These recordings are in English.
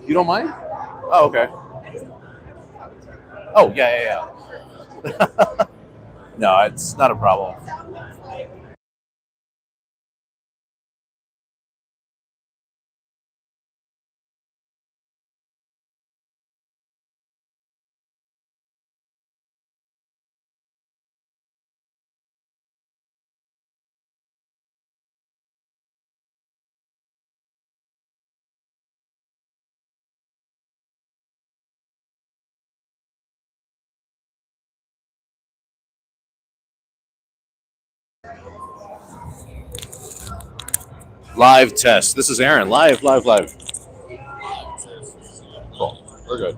You don't mind? Oh, okay. Oh, yeah, yeah, yeah. No, it's not a problem. Live test. This is Aaron. Live, live, live. Cool. We're good.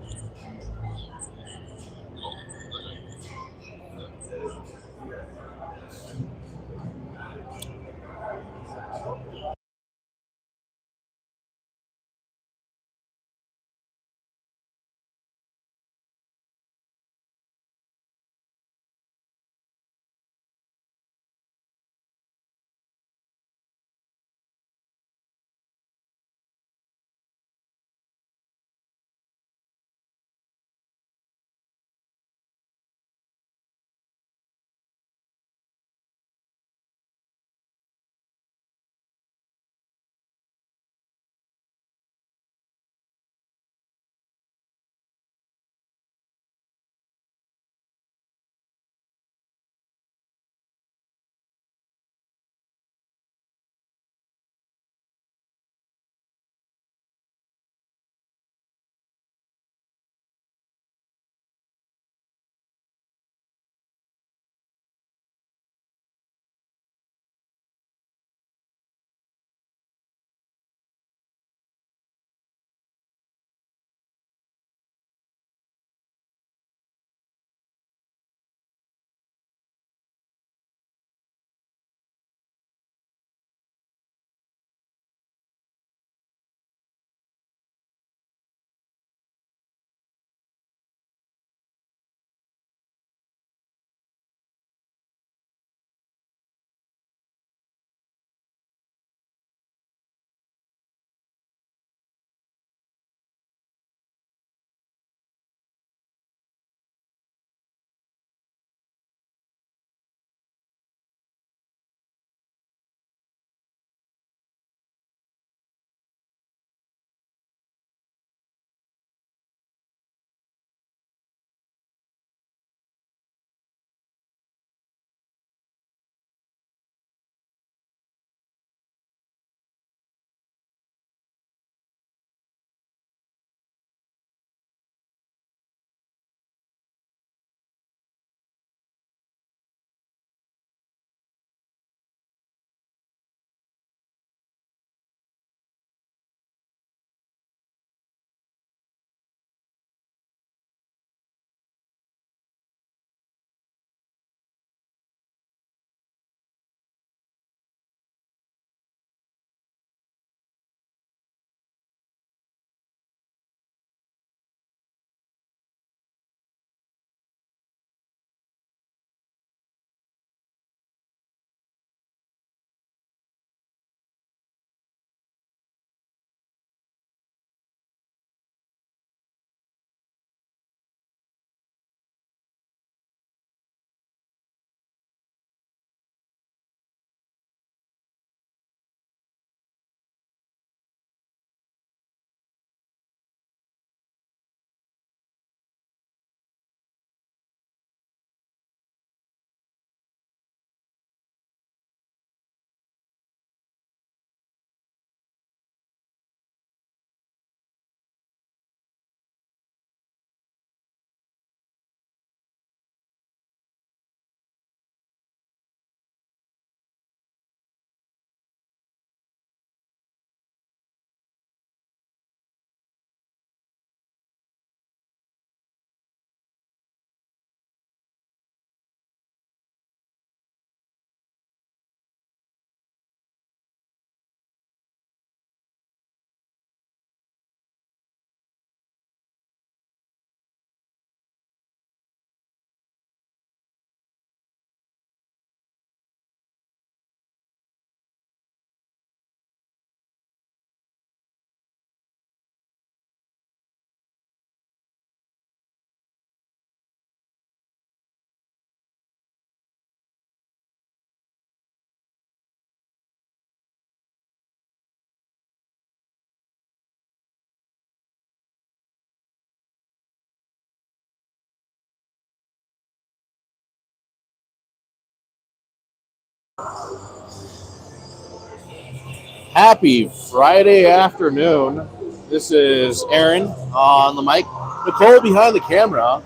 Happy Friday afternoon. This is Aaron on the mic. Nicole behind the camera.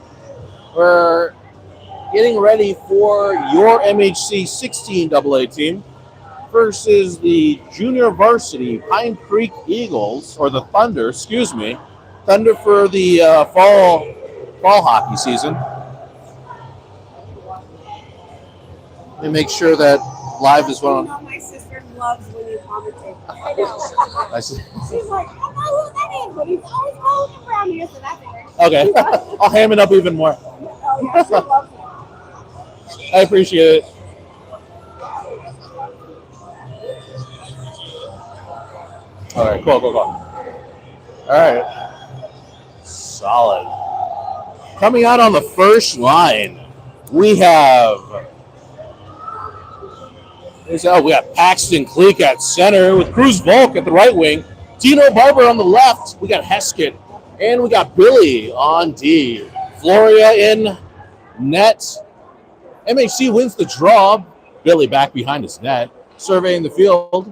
We're getting ready for your MHC 16 AA team versus the junior varsity Pine Creek Eagles, or the Thunder, excuse me. Thunder for the fall hockey season. Let me make sure that live is well. My sister loves when you commentate. I know. She's like, I don't know who that is, but he's always calling around here, so that's it. Okay. I'll ham it up even more. Oh, yeah, she loves it. I appreciate it. All right, cool. All right. Solid. Coming out on the first line, we have we got Paxton Cleek at center with Cruz Volk at the right wing. Dino Barber on the left. We got Heskett. And we got Billy on D. Floria in net. MHC wins the draw. Billy back behind his net. Surveying the field.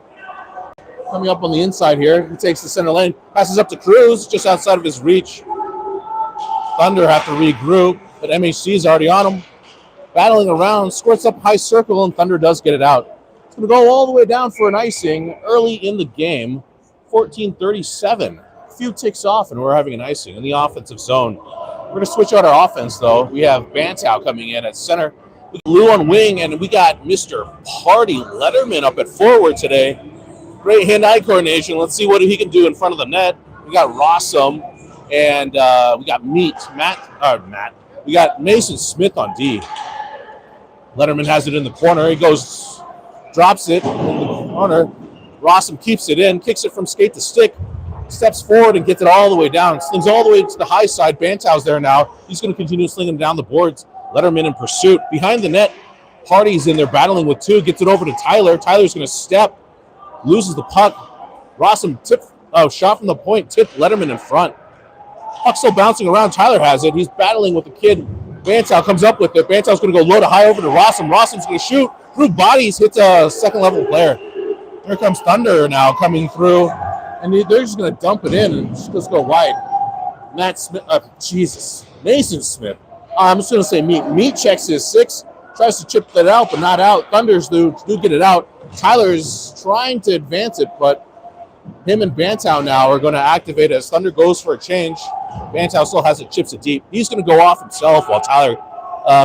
Coming up on the inside here. He takes the center lane. Passes up to Cruz just outside of his reach. Thunder have to regroup, but MHC is already on him. Battling around. Squirts up high circle, and Thunder does get it out. It's going to go all the way down for an icing early in the game. 14:37. A few ticks off, and we're having an icing in the offensive zone. We're going to switch out our offense, though. We have Bantow coming in at center. We got Lou on wing, and we got Mr. Party Letterman up at forward today. Great hand-eye coordination. Let's see what he can do in front of the net. We got Rossum, and we got Matt. We got Mason Smith on D. Letterman has it in the corner. He drops it in the corner. Rossum keeps it in, kicks it from skate to stick, steps forward and gets it all the way down. Slings all the way to the high side. Bantow's there now. He's going to continue slinging down the boards. Letterman in pursuit. Behind the net, Party's in there battling with two. Gets it over to Tyler. Tyler's going to step. Loses the puck. Rossum shot from the point. Tipped Letterman in front. Puck still bouncing around. Tyler has it. He's battling with the kid. Bantow comes up with it. Bantow's going to go low to high over to Rossum. Rossum's going to shoot. Through bodies, hits a second-level player. Here comes Thunder now coming through. And they're just going to dump it in and just go wide. Mason Smith. I'm just going to say Meat. Meat checks his six. Tries to chip that out, but not out. Thunders do get it out. Tyler's trying to advance it, but him and Bantow now are going to activate as Thunder goes for a change. Bantow still has it, chips it deep. He's going to go off himself while Tyler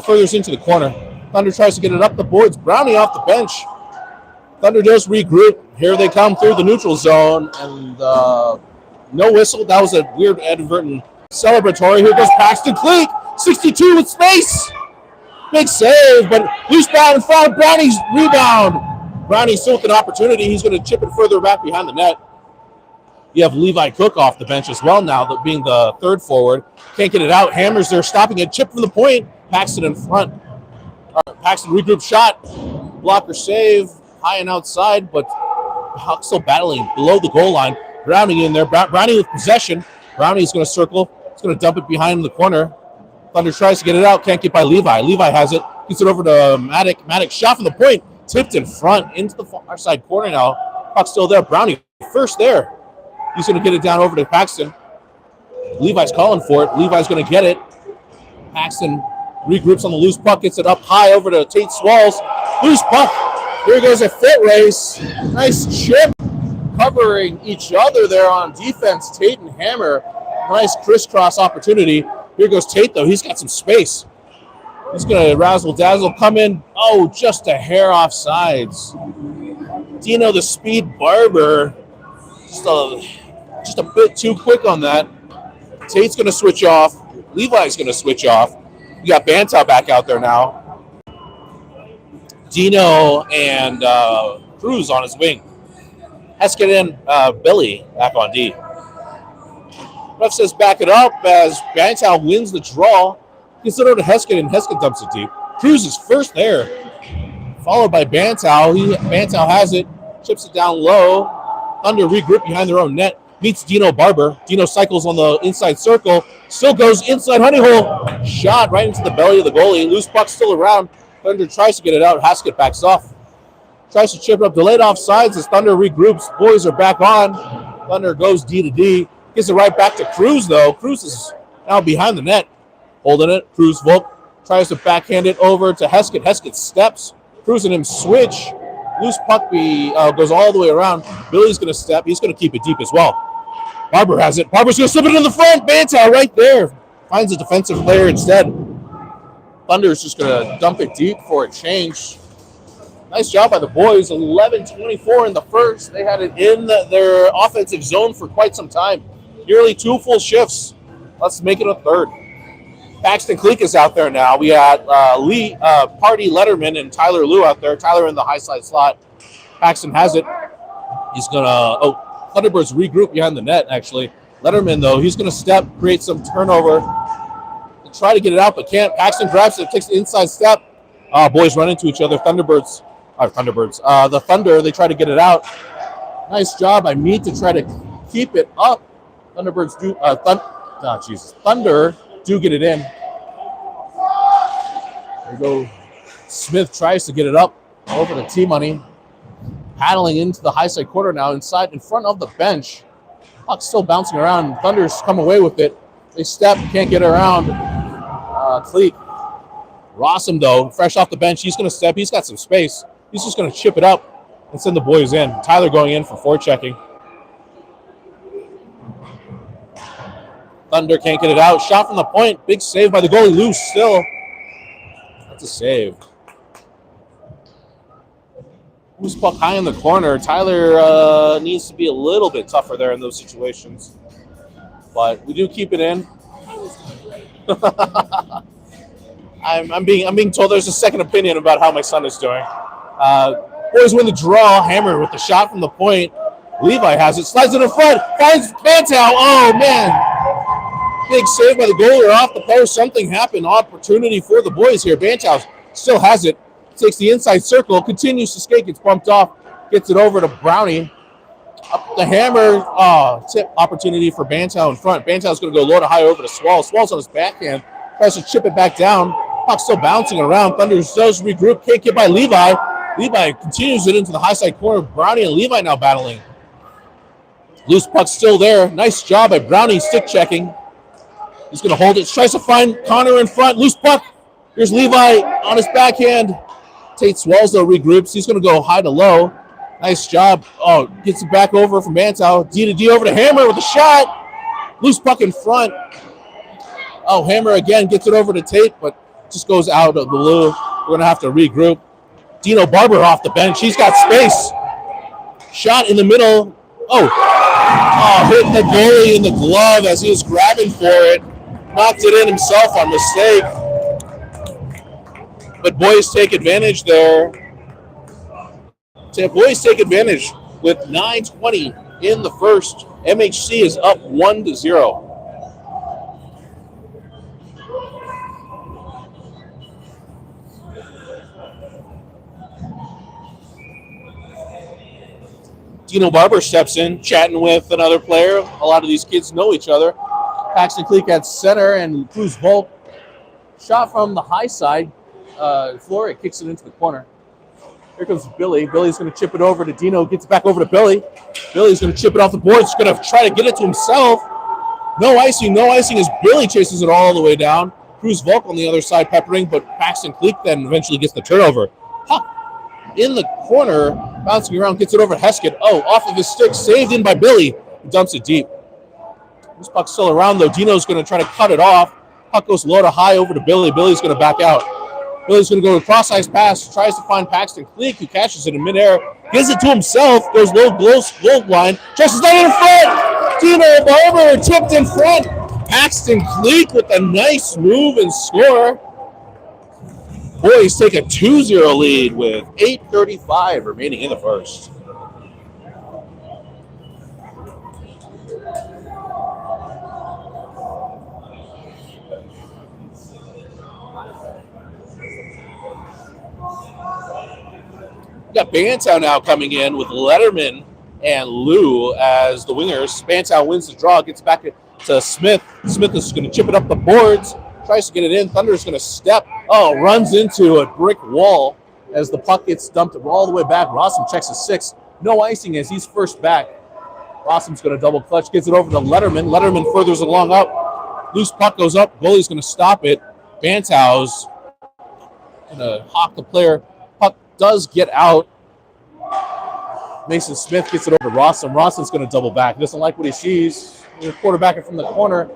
furthers into the corner. Thunder tries to get it up the boards. Brownie off the bench. Thunder does regroup. Here they come through the neutral zone, and no whistle. That was a weird advertent celebratory. Here goes Paxton Cleek, 62 with space. Big save, but loose ball in front. Brownie's rebound. Brownie still with an opportunity. He's going to chip it further back behind the net. You have Levi Cook off the bench as well now, that being the third forward. Can't get it out. Hammers there, stopping it. Chip from the point. Paxton in front. Paxton regroup shot. Blocker save. High and outside, but Huck still battling below the goal line. Brownie in there. Brownie with possession. Brownie's going to circle. He's going to dump it behind the corner. Thunder tries to get it out. Can't get by Levi. Levi has it. Gets it over to Maddox. Maddox shot from the point. Tipped in front into the far side corner now. Puck's still there. Brownie first there. He's going to get it down over to Paxton. Levi's calling for it. Levi's going to get it. Paxton regroups on the loose puck. Gets it up high over to Tate Swalls. Loose puck. Here goes a foot race. Nice chip covering each other there on defense. Tate and Hammer. Nice crisscross opportunity. Here goes Tate, though. He's got some space. He's going to razzle-dazzle, come in. Oh, just a hair off sides. Dino the Speed Barber. Just a bit too quick on that. Tate's going to switch off. Levi's going to switch off. You got Bantow back out there now. Dino and Cruz on his wing. Heskett and Billy back on D. Ref says back it up as Bantow wins the draw. Gets it over to Heskett, and Heskett dumps it deep. Cruz is first there, followed by Bantow. Bantow has it, chips it down low. Thunder regroup behind their own net. Meets Dino Barber. Dino cycles on the inside circle. Still goes inside honey hole. Shot right into the belly of the goalie. Loose puck still around. Thunder tries to get it out. Heskett backs off. Tries to chip it up. Delayed offsides as Thunder regroups. Boys are back on. Thunder goes D to D. Gets it right back to Cruz, though. Cruz is now behind the net. Holding it. Cruz Volk tries to backhand it over to Heskett. Heskett steps. Cruz and him switch. Loose puck goes all the way around. Billy's going to step. He's going to keep it deep as well. Barber has it. Barber's going to slip it in the front. Bantow right there. Finds a defensive player instead. Thunder's just going to dump it deep for a change. Nice job by the boys. 11:24 in the first. They had it in their offensive zone for quite some time. Nearly 2 full shifts. Let's make it a third. Paxton Cleek is out there now. We got Party Letterman and Tyler Liu out there. Tyler in the high side slot. Paxton has it. He's going to... Thunderbirds regroup behind the net, actually. Letterman, though, he's going to step, create some turnover, and try to get it out, but can't. Paxton grabs it, takes the inside step. Boys run into each other. The Thunder, they try to get it out. Nice job by Meat to try to keep it up. Thunderbirds do... Thunder do get it in. There you go. Smith tries to get it up over to T-Money. Paddling into the high side quarter now, inside in front of the bench. Puck's still bouncing around. Thunder's come away with it. They step, can't get around. Cleek. Rossum, though, fresh off the bench. He's going to step. He's got some space. He's just going to chip it up and send the boys in. Tyler going in for forechecking. Thunder can't get it out. Shot from the point. Big save by the goalie. Loose still. That's a save. Loose puck high in the corner. Tyler needs to be a little bit tougher there in those situations. But we do keep it in. I'm being told there's a second opinion about how my son is doing. Boys win the draw. Hammer with the shot from the point. Levi has it. Slides it in front. Finds Bantow. Oh, man. Big save by the goalie off the post. Something happened. Opportunity for the boys here. Bantow still has it. Takes the inside circle, continues to skate, gets bumped off, gets it over to Brownie. Up the Hammer, tip opportunity for Bantow in front. Bantow's going to go low to high over to Swall. Swall's on his backhand, tries to chip it back down. Puck's still bouncing around. Thunder does regroup, can't get by Levi. Levi continues it into the high side corner. Brownie and Levi now battling. Loose puck still there. Nice job by Brownie stick checking. He's going to hold it, tries to find Connor in front. Loose puck. Here's Levi on his backhand. Tate Swalls, though, regroups. He's going to go high to low. Nice job. Oh, gets it back over from Bantow. D to D over to Hammer with a shot. Loose puck in front. Oh, Hammer again gets it over to Tate, but just goes out of the blue. We're going to have to regroup. Dino Barber off the bench. He's got space. Shot in the middle. Oh, hit the goalie in the glove as he was grabbing for it. Knocked it in himself on mistake. But boys take advantage there. Boys take advantage with 9:20 in the first. MHC is up 1-0. Dino Barber steps in, chatting with another player. A lot of these kids know each other. Paxton Cleek at center and Cruz Volk. Shot from the high side. Flory kicks it into the corner. Here comes Billy. Billy's going to chip it over to Dino. Gets it back over to Billy. Billy's going to chip it off the boards. Going to try to get it to himself. No icing as Billy chases it all the way down. Cruz Volk on the other side peppering, but Paxton Cleek then eventually gets the turnover. Puck in the corner, bouncing around, gets it over to Heskett. Oh, off of his stick, saved in by Billy. He dumps it deep. This puck's still around, though. Dino's going to try to cut it off. Puck goes low to high over to Billy. Billy's going to back out. Billy's going to go to cross-ice pass, tries to find Paxton Cleek, who catches it in midair, gives it to himself, goes low line, chases that in front. Dino Barber tipped in front. Paxton Cleek with a nice move and score. Boys take a 2-0 lead with 8:35 remaining in the first. Got Bantow now coming in with Letterman and Liu as the wingers. Bantow wins the draw, gets back to Smith. Smith is going to chip it up the boards, tries to get it in. Thunder's going to step. Oh, runs into a brick wall. as the puck gets dumped all the way back. Rossum checks a 6. No icing as he's first back. Rossum's going to double clutch, gets it over to Letterman. Letterman furthers along up. Loose puck goes up. Goalie's going to stop it. Bantau's going to hawk the player. Puck does get out. Mason Smith gets it over to Rossum. Rossum's going to double back. He doesn't like what he sees. Quarterback it from the corner.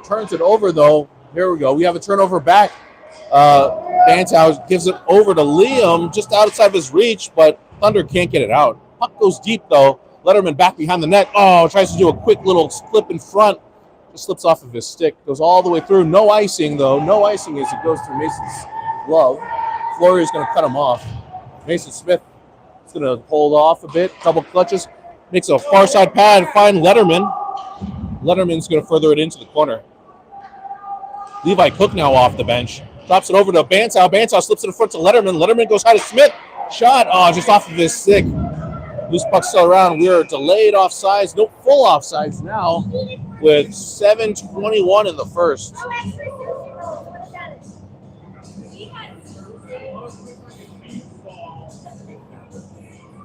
Turns it over, though. Here we go. We have a turnover back. Bantau gives it over to Liam, just outside of his reach, but Thunder can't get it out. Puck goes deep, though. Letterman back behind the net. Oh, tries to do a quick little slip in front. Just slips off of his stick. Goes all the way through. No icing, though. No icing as it goes through Mason's glove. Fleury's going to cut him off. Mason Smith is going to hold off a bit. Double clutches. Makes a far side pad. Find Letterman. Letterman's going to further it into the corner. Levi Cook now off the bench. Drops it over to Bantau. Bantau slips it in front to Letterman. Letterman goes high to Smith. Shot. Oh, just off of his stick. Loose puck still around. We are delayed offsides. No full offsides now with 7:21 in the first.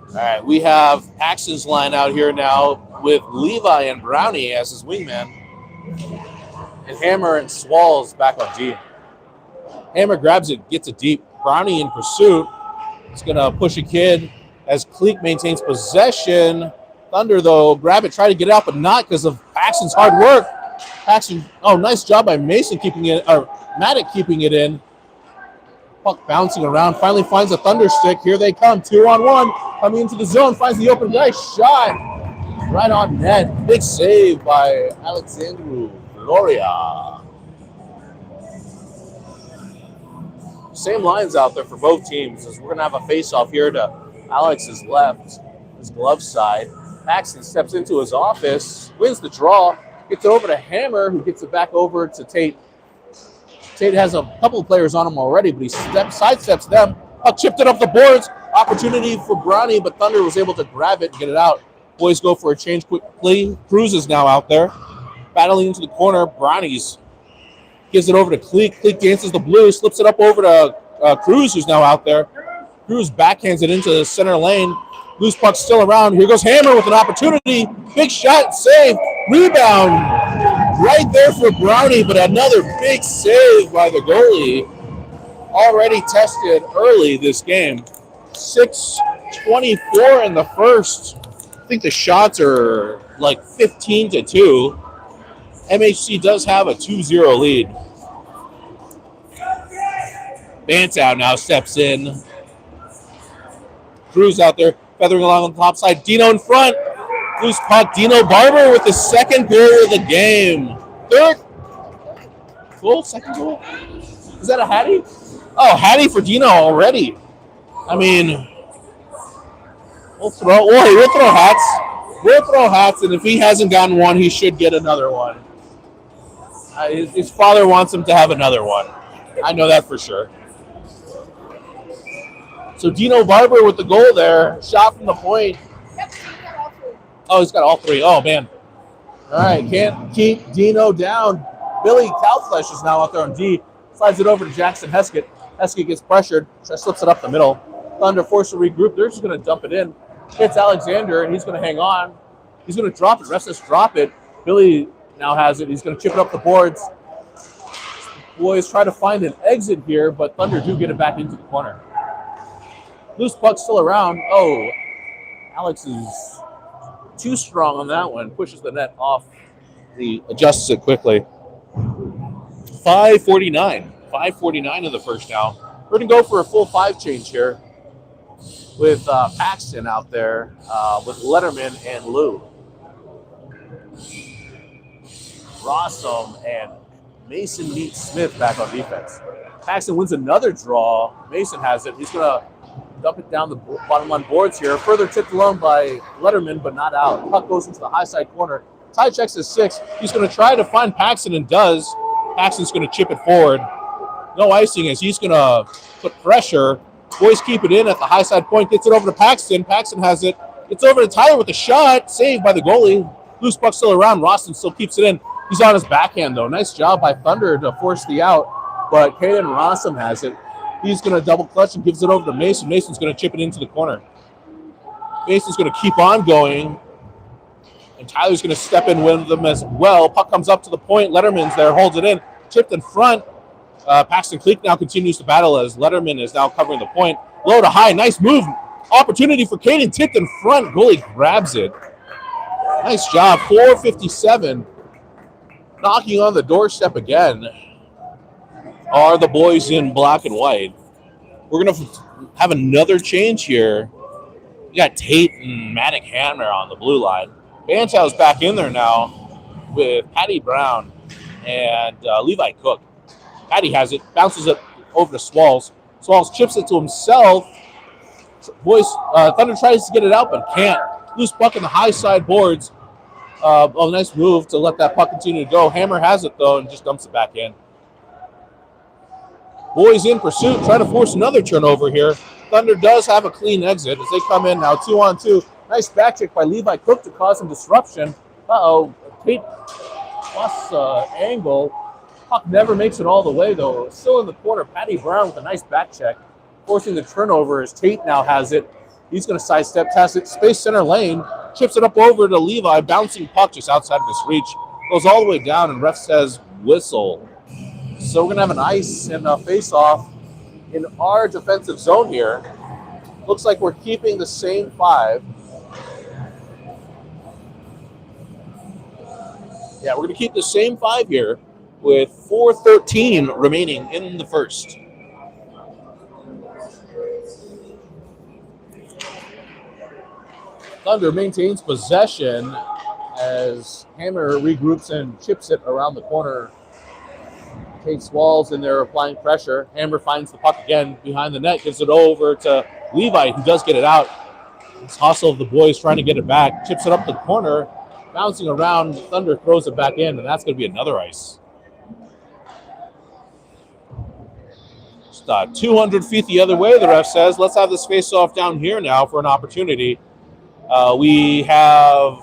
All right, we have Paxton's line out here now with Levi and Brownie as his wingman. And Hammer and Swalls back on D. Hammer grabs it, gets it deep. Brownie in pursuit. It's going to push a kid as Cleek maintains possession. Thunder, though, grab it, try to get it out, but not because of Paxton's hard work. Paxton, nice job by Mason keeping it, or Maddock keeping it in. Puck bouncing around, finally finds a Thunder stick. Here they come, 2-on-1, coming into the zone, finds the open guy, shot right on net. Big save by Alexandru Gloria. Same lines out there for both teams as we're going to have a face-off here to Alex's left, his glove side. Paxton steps into his office, wins the draw, gets it over to Hammer, who gets it back over to Tate. Tate has a couple of players on him already, but he sidesteps them. Puck chipped it up the boards. Opportunity for Brownie, but Thunder was able to grab it and get it out. Boys go for a change quickly. Cruz is now out there. Battling into the corner. Brownies gives it over to Cleek. Cleek dances the blue, slips it up over to Cruz, who's now out there. Cruz backhands it into the center lane. Loose puck still around. Here goes Hammer with an opportunity. Big shot, save, rebound. Right there for Brownie, but another big save by the goalie. Already tested early this game. 6:24 in the first. I think the shots are like 15-2. MHC does have a 2-0 lead. Bantau now steps in. Cruz out there, feathering along on the top side. Dino in front. Loose puck. Dino Barber with the second goal of the game. Third goal? Second goal? Is that a Hattie? Oh, Hattie for Dino already. I mean, we'll throw hats. We'll throw hats, and if he hasn't gotten one, he should get another one. His father wants him to have another one. I know that for sure. So Dino Barber with the goal there. Shot from the point. Oh, he's got all three. Oh, man. All right, can't keep Dino down. Billy Cowflesh is now out there on D. Slides it over to Jackson Heskett. Heskett gets pressured. Slips it up the middle. Thunder forced to regroup. They're just going to dump it in. Hits Alexander, and he's going to hang on. He's going to drop it. Restless drop it. Billy now has it. He's going to chip it up the boards. Boys try to find an exit here, but Thunder do get it back into the corner. Loose puck still around. Oh, Alex is too strong on that one. Pushes the net off. He adjusts it quickly. 5:49. 5:49 in the first now. We're going to go for a full five change here with Paxton out there with Letterman and Lou. Rossum and Mason meets Smith back on defense. Paxton wins another draw. Mason has it. He's going to dump it down the bottom line boards here. Further tipped along by Letterman, but not out. Puck goes into the high side corner. Ty checks his 6. He's going to try to find Paxton and does. Paxton's going to chip it forward. No icing as he's going to put pressure. Boys keep it in at the high side point. Gets it over to Paxton. Paxton has it. It's over to Tyler with a shot. Saved by the goalie. Loose puck still around. Roston still keeps it in. He's on his backhand, though. Nice job by Thunder to force the out. But Caden Rossum has it. He's going to double clutch and gives it over to Mason. Mason's going to chip it into the corner. Mason's going to keep on going. And Tyler's going to step in with them as well. Puck comes up to the point. Letterman's there, holds it in. Chipped in front. Paxton Cleek now continues to battle as Letterman is now covering the point. Low to high. Nice move. Opportunity for Caden. Tipped in front. Goalie grabs it. Nice job. 4:57. Knocking on the doorstep again are the boys in black and white. We're going to have another change here. We got Tate and Maddox Hammer on the blue line. Banchow's back in there now with Patty Brown and Levi Cook. Patty has it, bounces it over to Swalls. Swalls chips it to himself. Boys, Thunder tries to get it out, but can't. Loose puck in the high side boards. Nice move to let that puck continue to go. Hammer has it, though, and just dumps it back in. Boys in pursuit, trying to force another turnover here. Thunder does have a clean exit as they come in now 2-on-2. Nice back check by Levi Cook to cause some disruption. Tate plus angle. Puck never makes it all the way, though. Still in the corner. Patty Brown with a nice back check, forcing the turnover as Tate now has it. He's going to sidestep, test it, space center lane, chips it up over to Levi, bouncing puck just outside of his reach. Goes all the way down, and ref says whistle. So we're going to have an ice and a face-off in our defensive zone here. Looks like we're keeping the same 5. Yeah, we're going to keep the same 5 here with 4:13 remaining in the first. Thunder maintains possession as Hammer regroups and chips it around the corner. Takes Walls in there applying pressure. Hammer finds the puck again behind the net, gives it over to Levi, who does get it out. This hustle of the boys trying to get it back. Chips it up the corner, bouncing around. Thunder throws it back in, and that's going to be another ice. Just 200 feet the other way, the ref says. Let's have this face-off down here now for an opportunity. We have...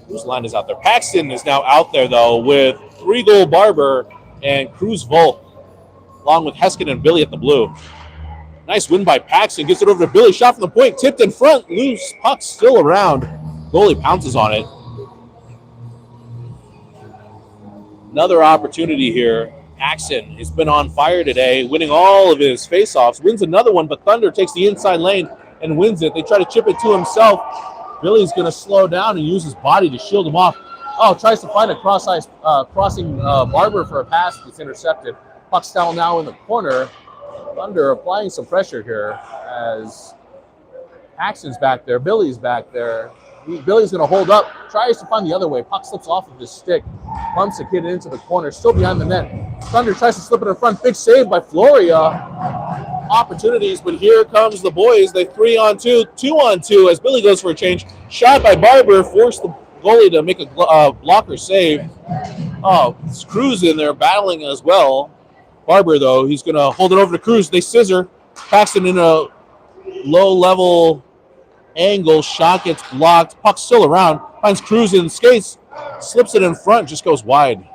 Whose line is out there? Paxton is now out there, though, with 3-goal Barber and Cruz Volk, along with Heskin and Billy at the blue. Nice win by Paxton. Gets it over to Billy. Shot from the point. Tipped in front. Loose. Puck still around. Goalie pounces on it. Another opportunity here. Paxton has been on fire today, winning all of his faceoffs. Wins another one, but Thunder takes the inside lane and wins it. They try to chip it to himself. Billy's going to slow down and use his body to shield him off. Tries to find a crossing Barber for a pass. It's intercepted. Puck's down now in the corner. Thunder applying some pressure here as Paxton's back there. Billy's back there. Billy's going to hold up. Tries to find the other way. Puck slips off of his stick. Bumps the kid into the corner. Still behind the net. Thunder tries to slip it in front. Big save by Floria. Opportunities, but here comes the boys. They 3-on-2, 2-on-2 as Billy goes for a change. Shot by Barber, forced the goalie to make a blocker save. It's Cruz in there battling as well. Barber, though, he's going to hold it over to Cruz. They scissor. Paxton in a low-level angle. Shot gets blocked. Puck still around. Finds Cruz in skates. Slips it in front. Just goes wide.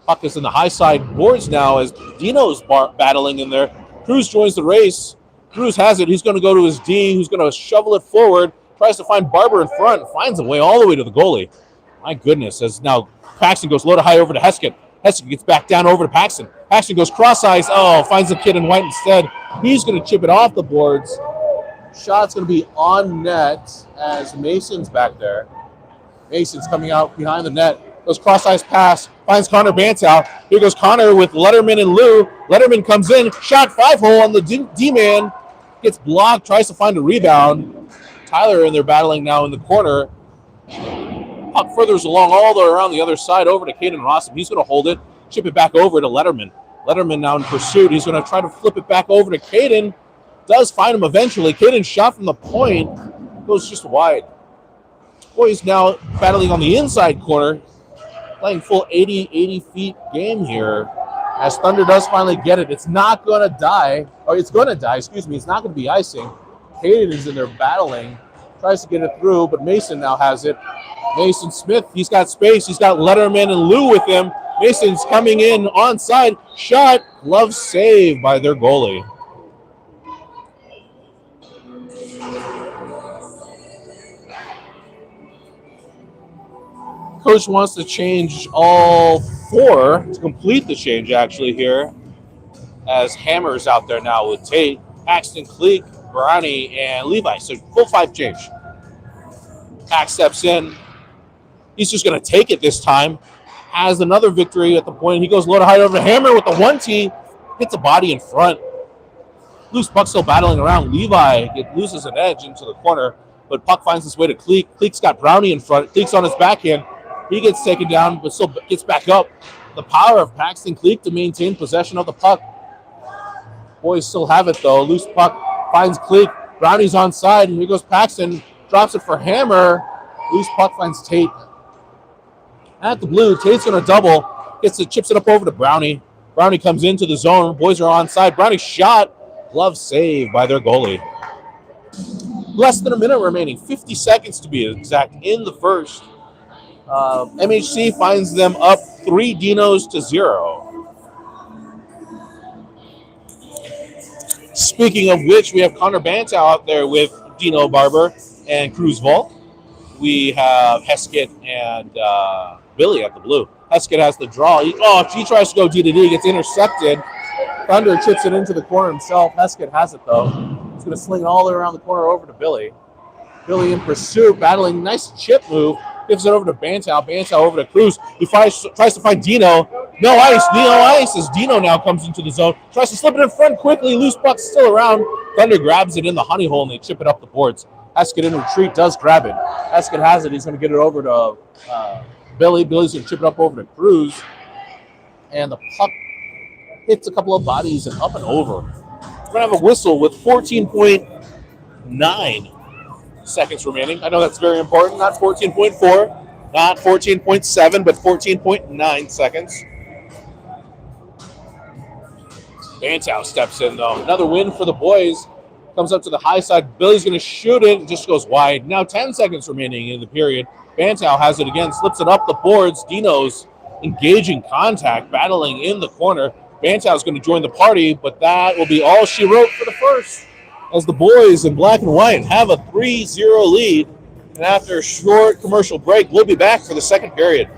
Puck is in the high side boards now as Dino's battling in there. Cruz joins the race. Cruz has it. He's going to go to his D, who's going to shovel it forward. Tries to find Barber in front. Finds a way all the way to the goalie. My goodness. As now Paxton goes low to high over to Heskin. Heskin gets back down over to Paxton. Paxton goes cross-ice. Finds the kid in white instead. He's going to chip it off the boards. Shot's going to be on net as Mason's back there. Mason's coming out behind the net. Goes cross-ice pass. Finds Connor Bantow. Here goes Connor with Letterman and Lou. Letterman comes in. Shot 5-hole on the D-man. Gets blocked. Tries to find a rebound. Tyler in there battling now in the corner. Puck furthers along all the way around the other side over to Caden Rossum. He's going to hold it. Chip it back over to Letterman. Letterman now in pursuit. He's going to try to flip it back over to Caden. Does find him eventually. Caden shot from the point. Goes just wide. Boys now battling on the inside corner. Playing full 80 feet game here as Thunder does finally get it. It's not going to die. It's going to die, excuse me. It's not going to be icing. Caden is in there battling. Tries to get it through, but Mason now has it. Mason Smith, he's got space. He's got Letterman and Lou with him. Mason's coming in onside. Shot. Glove save by their goalie. Coach wants to change all four to complete the change, actually, here. As Hammer's out there now with Tate, Paxton, Cleek, Brownie, and Levi. So full five change. Pack steps in. He's just going to take it this time. Has another victory at the point. He goes low to high over to Hammer with the 1T. Hits a body in front. Loose puck still battling around. Levi loses an edge into the corner, but puck finds his way to Cleek. Cleek's got Brownie in front. Cleek's on his backhand. He gets taken down, but still gets back up. The power of Paxton Cleek to maintain possession of the puck. Boys still have it, though. Loose puck finds Cleek. Brownie's onside, and here goes Paxton. Drops it for Hammer. Loose puck finds Tate. At the blue, Tate's going to double. Chips it up over to Brownie. Brownie comes into the zone. Boys are onside. Brownie shot. Glove save by their goalie. Less than a minute remaining. 50 seconds to be exact in the first. MHC finds them up 3 Dinos to 0. Speaking of which, we have Connor Bantow out there with Dino Barber and Cruz Vol. We have Heskett and Billy at the blue. Heskett has the draw. He tries to go D-to-D, gets intercepted. Thunder chips it into the corner himself. Heskett has it, though. He's going to sling it all the way around the corner over to Billy. Billy in pursuit, battling. Nice chip move. Gives it over to Bantow. Bantow over to Cruz. He tries to find Dino. No ice. No ice as Dino now comes into the zone. Tries to slip it in front quickly. Loose puck still around. Thunder grabs it in the honey hole, and they chip it up the boards. Heskett in retreat does grab it. Heskett has it. He's going to get it over to Billy. Billy's going to chip it up over to Cruz. And the puck hits a couple of bodies and up and over. We're going to have a whistle with 14.9 seconds remaining. I know that's very important. Not 14.4, not 14.7, but 14.9 seconds. Bantow steps in, though. Another win for the boys. Comes up to the high side. Billy's going to shoot it. Just goes wide. Now 10 seconds remaining in the period. Bantow has it again. Slips it up the boards. Dino's engaging contact, battling in the corner. Bantow's going to join the party, but that will be all she wrote for the first, as the boys in black and white have a 3-0 lead. And after a short commercial break, we'll be back for the second period.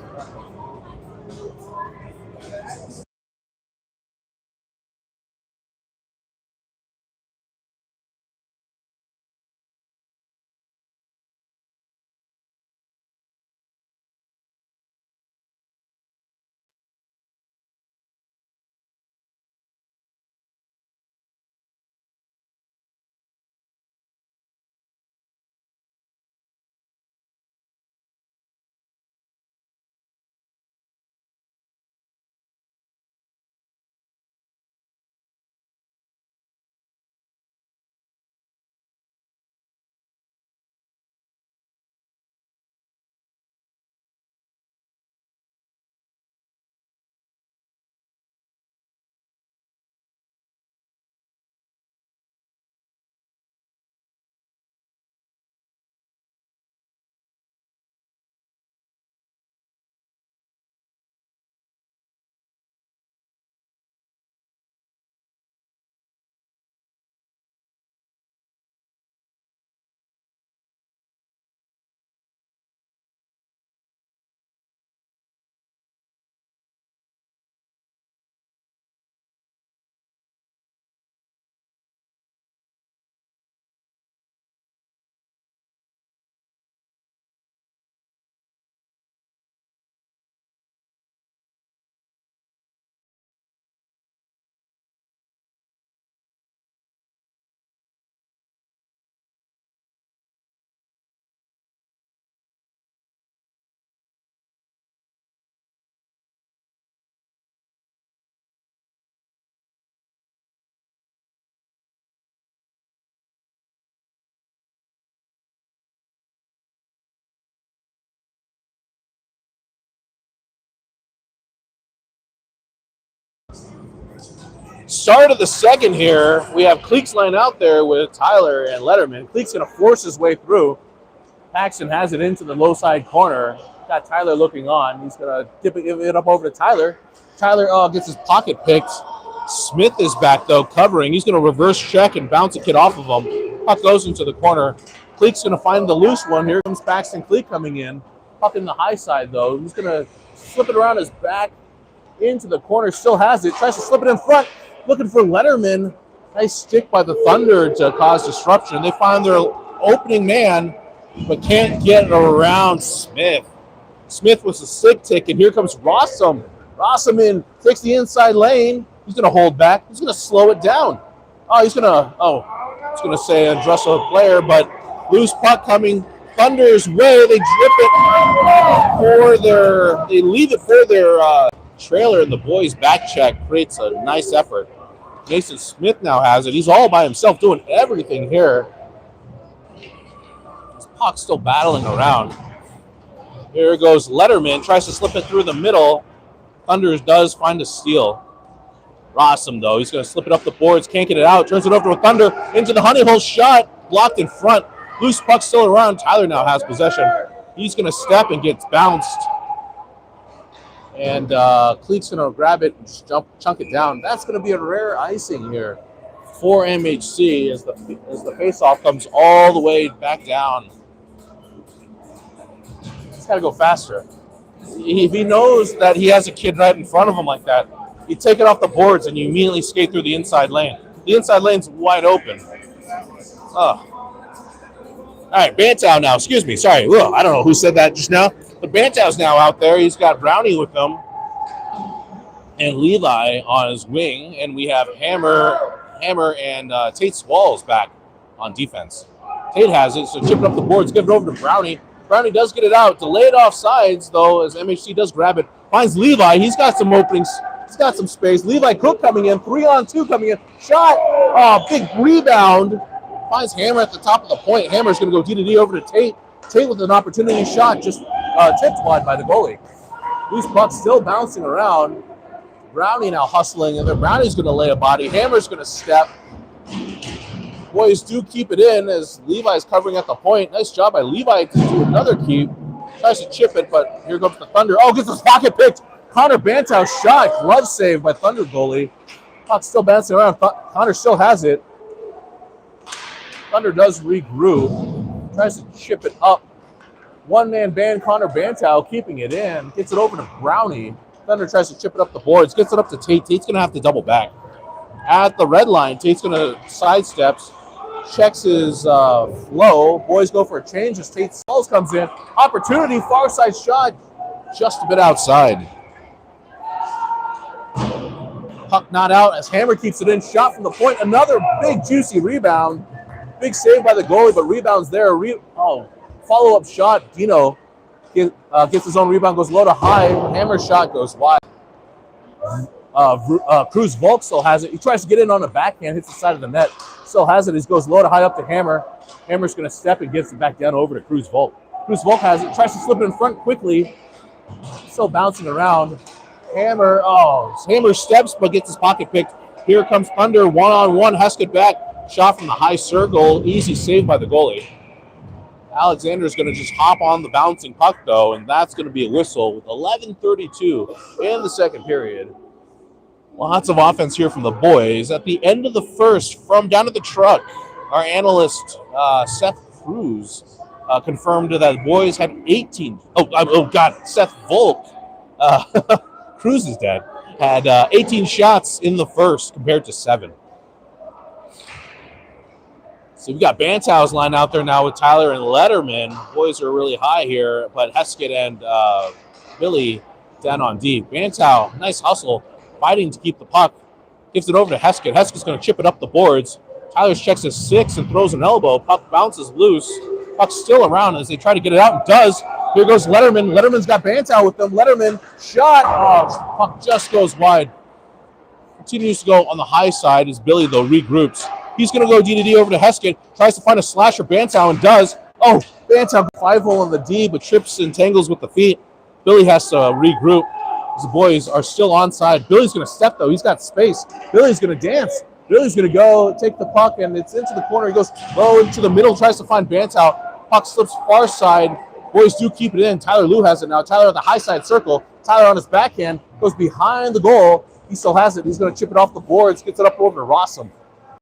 Start of the second here, we have Cleeks line out there with Tyler and Letterman. Cleeks going to force his way through. Paxton has it into the low side corner. Got Tyler looking on. He's going to give it up over to Tyler. Tyler gets his pocket picked. Smith is back, though, covering. He's going to reverse check and bounce a kid off of him. Puck goes into the corner. Cleek's going to find the loose one. Here comes Paxton Cleek coming in. Puck in the high side, though. He's going to slip it around his back into the corner. Still has it. Tries to slip it in front. Looking for Letterman. Nice stick by the Thunder to cause disruption. They find their opening man, but can't get around Smith. Smith was a sick tick, and here comes Rossum. Rossum in, takes the inside lane. He's going to hold back. He's going to slow it down. He's going to say address a player, but loose puck coming Thunder's way. They leave it for their trailer, and the boys back check creates a nice effort. Mason Smith now has it. He's all by himself doing everything here. This puck's still battling around. Here goes Letterman. Tries to slip it through the middle. Thunder does find a steal. Rossum, though, he's going to slip it up the boards. Can't get it out. Turns it over to a Thunder. Into the honey hole shot. Blocked in front. Loose puck still around. Tyler now has possession. He's going to step and gets bounced. And Cleek's going to grab it and just chunk it down. That's going to be a rare icing here for MHC as the faceoff comes all the way back down. He's got to go faster. If he knows that he has a kid right in front of him like that, you take it off the boards and you immediately skate through the inside lane. The inside lane's wide open. All right, Bantow now. Excuse me. Sorry. Ugh, I don't know who said that just now. But Bantow's now out there. He's got Brownie with him and Levi on his wing. And we have Hammer and Tate Swallows back on defense. Tate has it, so chip it up the boards. Give it over to Brownie. Brownie does get it out. Delayed off sides, though, as MHC does grab it. Finds Levi. He's got some openings. He's got some space. Levi Cook coming in. 3-on-2 coming in. Shot. Oh, big rebound. Finds Hammer at the top of the point. Hammer's going to go D-to-D over to Tate. Tate with an opportunity shot, just tipped wide by the goalie. Loose puck still bouncing around. Brownie now hustling, and then Brownie's going to lay a body. Hammer's going to step. Boys do keep it in as Levi's covering at the point. Nice job by Levi to do another keep. Tries to chip it, but here comes the Thunder. Oh, gets his pocket picked. Connor Bantow shot. Glove save by Thunder goalie. Puck still bouncing around. Connor still has it. Thunder does regroup. Tries to chip it up. One-man band, Connor Bantow keeping it in. Gets it over to Brownie. Thunder tries to chip it up the boards. Gets it up to Tate. Tate's going to have to double back. At the red line, Tate's going to sidesteps. Checks his flow. Boys go for a change as Tate Smalls comes in. Opportunity, far side shot. Just a bit outside. Puck not out as Hammer keeps it in. Shot from the point. Another big, juicy rebound. Big save by the goalie, but rebounds there. Follow-up shot. Dino gets his own rebound, goes low to high. Hammer shot goes wide. Cruz Volk still has it. He tries to get in on the backhand, hits the side of the net. Still has it. He goes low to high up to Hammer. Hammer's going to step and gets it back down over to Cruz Volk. Cruz Volk has it. Tries to slip it in front quickly. Still bouncing around. Hammer steps but gets his pocket picked. Here comes Thunder. One-on-one. Heskett back. Shot from the high circle. Easy save by the goalie. Alexander's going to just hop on the bouncing puck, though, and that's going to be a whistle with 11:32 in the second period. Lots of offense here from the boys. At the end of the first, from down at the truck, our analyst, Seth Cruz, confirmed that the boys had 18. Seth Volk, Cruz is dead, had 18 shots in the first compared to 7. So we've got Bantow's line out there now with Tyler and Letterman. Boys are really high here, but Heskett and Billy down on deep. Bantow, nice hustle, fighting to keep the puck. Gives it over to Heskett. Heskett's going to chip it up the boards. Tyler checks his 6 and throws an elbow. Puck bounces loose. Puck's still around as they try to get it out, and does. Here goes Letterman. Letterman's got Bantow with them. Letterman, shot. Oh, puck just goes wide. Continues to go on the high side as Billy, though, regroups. He's going to go D-to-D over to Heskett. Tries to find a slasher. Bantow, and does. Oh, Bantow 5-hole on the D, but trips and tangles with the feet. Billy has to regroup. The boys are still onside. Billy's going to step, though. He's got space. Billy's going to dance. Billy's going to go take the puck, and it's into the corner. He goes low into the middle, tries to find Bantow. Puck slips far side. Boys do keep it in. Tyler Lue has it now. Tyler at the high side circle. Tyler on his backhand goes behind the goal. He still has it. He's going to chip it off the boards. Gets it up over to Rossum.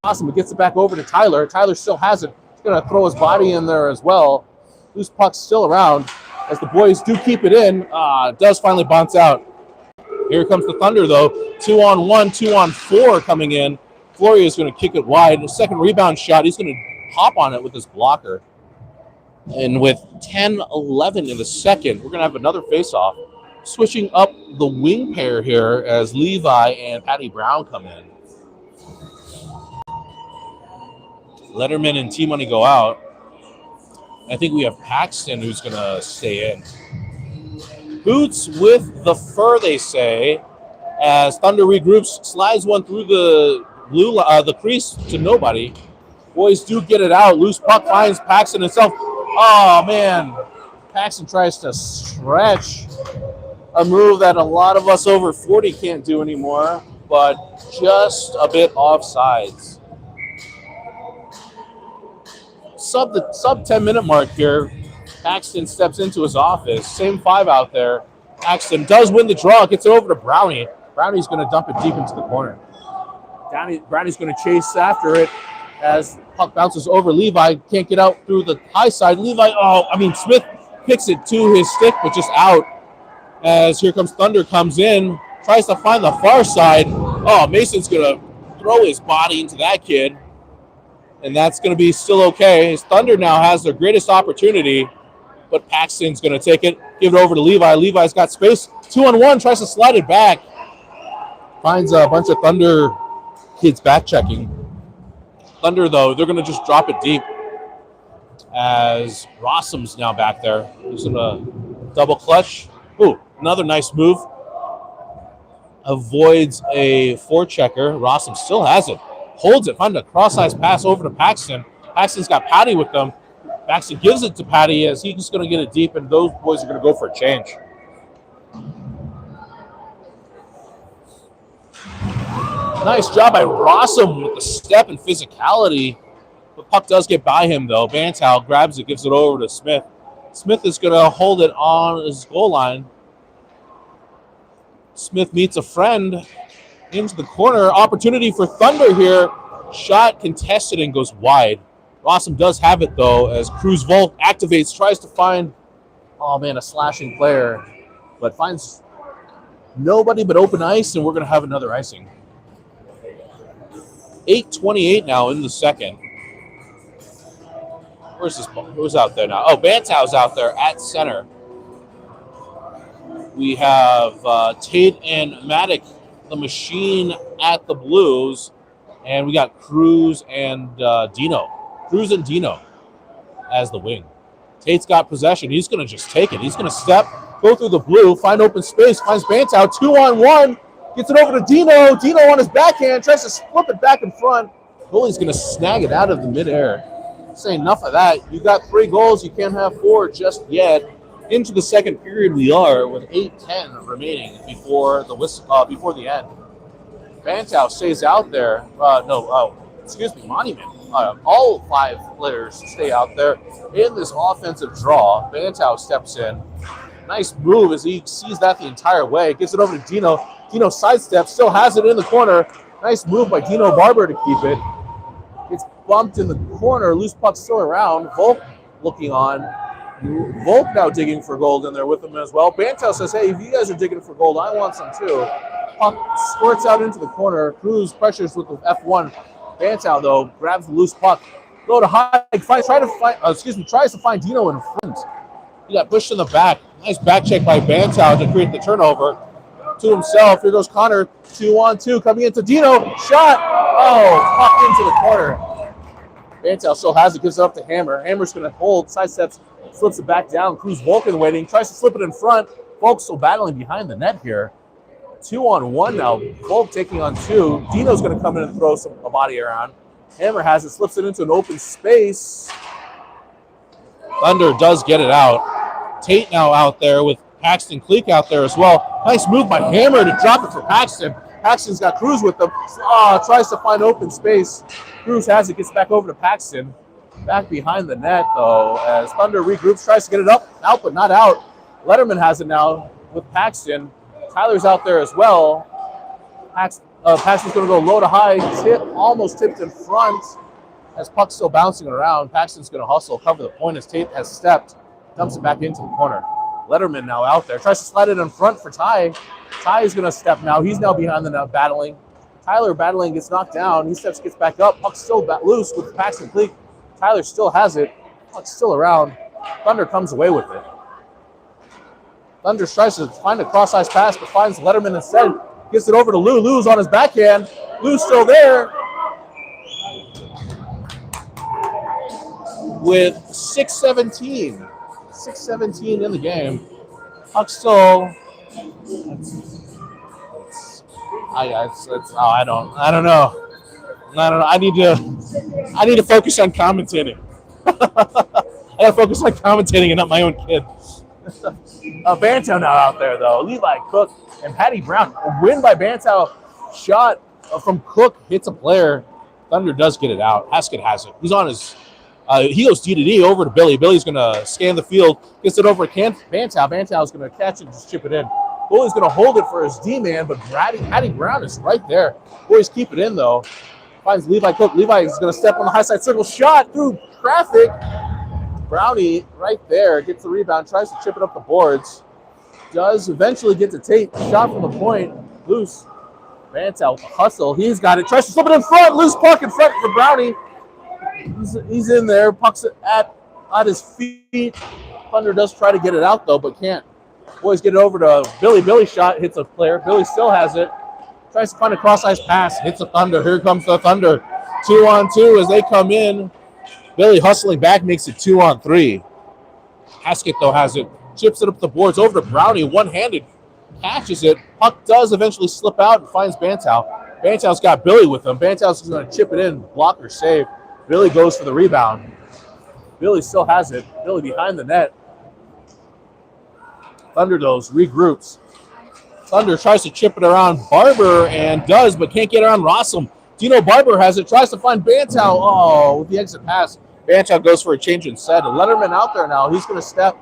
Rossum gets it back over to Tyler. Tyler still has it. He's going to throw his body in there as well. Loose puck's still around as the boys do keep it in. It does finally bounce out. Here comes the Thunder, though. 2-on-1, 2-on-4 coming in. Floria is going to kick it wide. The second rebound shot, he's going to hop on it with his blocker. And with 10-11 in the second, we're going to have another face-off. Switching up the wing pair here as Levi and Patty Brown come in. Letterman and T-Money go out. I think we have Paxton who's going to stay in. Boots with the fur, they say, as Thunder regroups, slides one through the crease to nobody. Boys do get it out. Loose puck finds Paxton himself. Oh, man. Paxton tries to stretch a move that a lot of us over 40 can't do anymore, but just a bit offsides. Sub 10-minute mark here. Paxton steps into his office. Same five out there. Paxton does win the draw. Gets it over to Brownie. Brownie's going to dump it deep into the corner. Brownie's going to chase after it as puck bounces over. Levi can't get out through the high side. Smith picks it to his stick, but just out. As here comes Thunder, comes in, tries to find the far side. Oh, Mason's going to throw his body into that kid. And that's going to be still okay. As Thunder now has their greatest opportunity, but Paxton's going to take it, give it over to Levi. Levi's got space. 2-on-1, tries to slide it back. Finds a bunch of Thunder kids back checking. Thunder, though, they're going to just drop it deep as Rossum's now back there. He's going to double clutch. Ooh, another nice move. Avoids a forechecker. Rossum still has it. Holds it, finds a cross-ice pass over to Paxton. Paxton's got Patty with them. Paxton gives it to Patty as he's going to get it deep, and those boys are going to go for a change. Nice job by Rossum with the step and physicality. The puck does get by him, though. Bantow grabs it, gives it over to Smith. Smith is going to hold it on his goal line. Smith meets a friend into the corner. Opportunity for Thunder here. Shot contested and goes wide. Rossum does have it, though, as Cruz Volk activates, tries to find, a slashing player, but finds nobody but open ice, and we're going to have another icing. 8:28 now in the second. Where's this ball? Who's out there now? Oh, Bantow's out there at center. We have Tate and Maddock, the machine at the Blues, and we got Cruz and Dino. Cruz and Dino as the wing. Tate's got possession. He's going to just take it. He's going to step, go through the blue, find open space, finds Bantow, 2-on-1, gets it over to Dino. Dino on his backhand, tries to flip it back in front. Goalie's going to snag it out of the midair. Say enough of that. You got 3 goals. You can't have 4 just yet. Into the second period we are with 8:10 remaining before the end. Bantow stays out there. Monument. All 5 players stay out there in this offensive draw. Bantow steps in. Nice move as he sees that the entire way. Gives it over to Dino. Dino sidesteps, still has it in the corner. Nice move by Dino Barber to keep it. It's bumped in the corner. Loose puck still around. Volk looking on. Volk now digging for gold in there with him as well. Bantow says, hey, if you guys are digging for gold, I want some too. Puck squirts out into the corner. Cruz pressures with the F1. Bantow, though, grabs the loose puck. Go to high. Tries to find Dino in front. He got pushed in the back. Nice back check by Bantow to create the turnover. To himself. Here goes Connor. 2-on-2 coming into Dino. Shot. Oh, puck into the corner. Bantow still has it. Gives it up to Hammer. Hammer's going to hold. Sidesteps. Slips it back down. Cruz Vulcan waiting. Tries to slip it in front. Volk still battling behind the net here. 2-on-1 now. Volk taking on 2. Dino's going to come in and throw a body around. Hammer has it. Slips it into an open space. Thunder does get it out. Tate now out there with Paxton Cleek out there as well. Nice move by Hammer to drop it for Paxton. Paxton's got Cruz with him. Tries to find open space. Cruz has it. Gets back over to Paxton. back behind the net, though, as Thunder regroups, tries to get it up, out, but not out. Letterman has it now with Paxton. Tyler's out there as well. Paxton's going to go low to high, almost tipped in front as puck's still bouncing around. Paxton's going to hustle, cover the point as Tate has stepped, dumps it back into the corner. Letterman now out there, tries to slide it in front for Ty. Ty is going to step now. He's now behind the net battling. Tyler battling, gets knocked down. He steps, gets back up. Puck's still loose with Paxton Cleek. Tyler still has it. Puck's still around. Thunder comes away with it. Thunder tries to find a cross-ice pass, but finds Letterman instead. Gets it over to Lou. Lou's on his backhand. Lou's still there. With 6:17. 6:17 in the game. Puck still. I don't know. I need to focus on commentating. I gotta focus on commentating and not my own kid. Bantow now out there though. Levi Cook and Patty Brown. A win by Bantow. Shot from Cook hits a player. Thunder does get it out. Haskett has it. He's on his. He goes D-to-D over to Billy. Billy's gonna scan the field. Gets it over to Bantow. Bantow's gonna catch it and just chip it in. Bully's going to hold it for his D-man, but Patty Brown is right there. Boys keep it in, though. Finds Levi Cook. Levi is going to step on the high side circle. Shot through traffic. Brownie right there gets the rebound, tries to chip it up the boards. Does eventually get to Tate. Shot from the point. Loose. Bantow with the hustle. He's got it. Tries to slip it in front. Loose puck in front for Brownie. He's in there. Puck's at his feet. Thunder does try to get it out, though, but can't. Boys get it over to Billy. Billy shot, hits a player. Billy still has it. Tries to find a cross-ice pass. Hits the Thunder. Here comes the Thunder. 2-on-2 as they come in. Billy hustling back, makes it 2-on-3. Haskett, though, has it. Chips it up the boards over to Brownie. One-handed. Catches it. Puck does eventually slip out and finds Bantow. Bantow's got Billy with him. Bantow's going to chip it in. Blocker save. Billy goes for the rebound. Billy still has it. Billy behind the net. Thunder goes, regroups. Thunder tries to chip it around Barber and does, but can't get around Rossum. Dino Barber has it, tries to find Bantow. Oh, with the exit pass. Bantow goes for a change instead. Letterman out there now. He's going to step,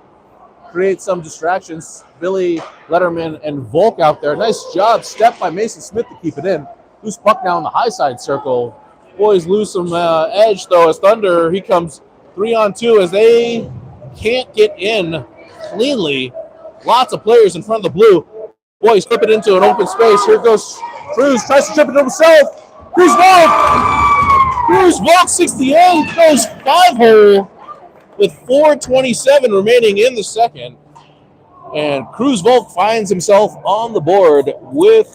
create some distractions. Billy, Letterman, and Volk out there. Nice job. Step by Mason Smith to keep it in. Loose puck down the high side circle. Boys lose some edge, though, as Thunder, he comes 3-on-2 as they can't get in cleanly. Lots of players in front of the blue. Boys flip it into an open space. Here goes Cruz. Tries to chip it himself. Cruz Volk 68 goes 5-hole with 4:27 remaining in the second. And Cruz Volk finds himself on the board with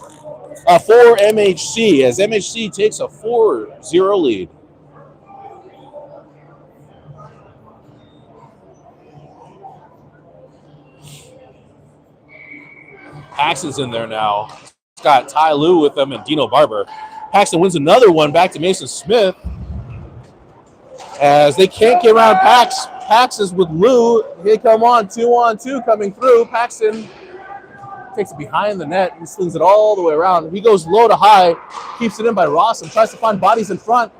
a 4 MHC as MHC takes a 4-0 lead. Paxton's in there now. He's got Ty Lue with them and Dino Barber. Paxton wins another one back to Mason Smith as they can't get around Pax. Pax is with Lue. They come on 2-on-2 coming through. Paxton takes it behind the net. He slings it all the way around. He goes low to high, keeps it in by Ross and tries to find bodies in front.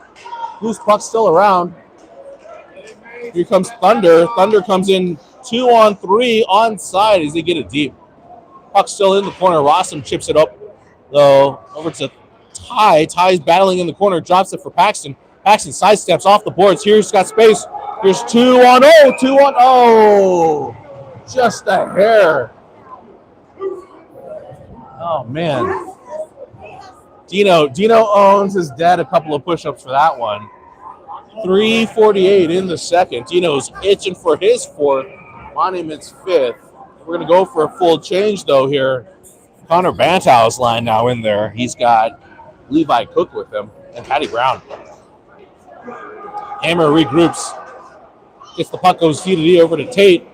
Loose puck still around. Here comes Thunder. Thunder comes in 2-on-3 onside as they get it deep. Puck still in the corner. Rossum chips it up, though, over to Ty. Ty's battling in the corner, drops it for Paxton. Paxton sidesteps off the boards. Here's got space. Here's 2-on-0. 2-on-0. Just a hair. Oh, man. Dino owns his dad a couple of push-ups for that one. 3:48 in the second. Dino's itching for his fourth. Monument's fifth. We're going to go for a full change, though, here. Connor Bantow's line now in there. He's got Levi Cook with him and Patty Brown. Hammer regroups. Gets the puck, goes D-to-D over to Tate.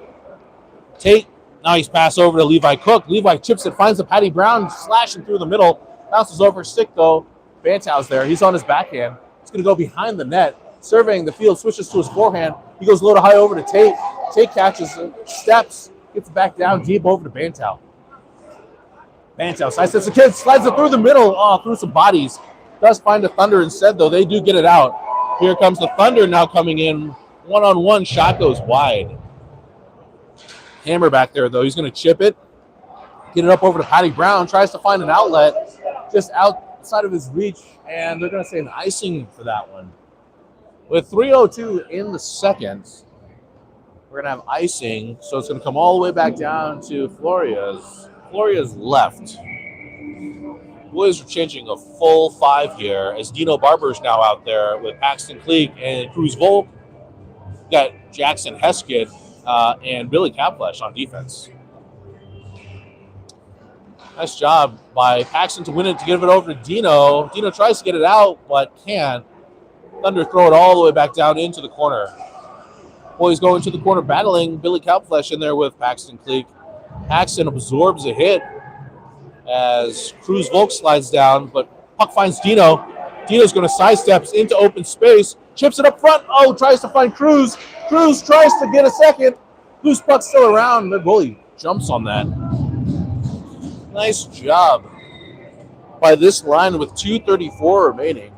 Tate, now he's passed over to Levi Cook. Levi chips it, finds the Patty Brown, slashing through the middle. Bounces over stick, though. Bantow's there. He's on his backhand. He's going to go behind the net. Surveying the field, switches to his forehand. He goes low to high over to Tate. Tate catches, steps, gets it back down deep over to Bantow. Bantow sidesteps the kid, slides it through the middle, through some bodies. Does find the Thunder instead, though. They do get it out. Here comes the Thunder now coming in One-on-one shot goes wide. Hammer back there, though. He's going to chip it. Get it up over to Patty Brown. Tries to find an outlet just outside of his reach. And they're going to say an icing for that one. With 3:02 in the second, we're going to have icing. So it's going to come all the way back down to Floria's left. Boys are changing a full 5 here as Dino Barber's now out there with Paxton Cleek and Cruz Volk. Got Jackson Heskett and Billy Capflesh on defense. Nice job by Paxton to win it, to give it over to Dino. Dino tries to get it out, but can't. Thunder throw it all the way back down into the corner. Boys going to the corner, battling Billy Capflesh in there with Paxton Cleek. Paxton absorbs a hit as Cruz Volk slides down, but puck finds Dino. Dino's going to sidestep into open space, chips it up front. Oh, tries to find Cruz. Cruz tries to get a second. Loose puck still around. The goalie jumps on that. Nice job by this line with 2:34 remaining.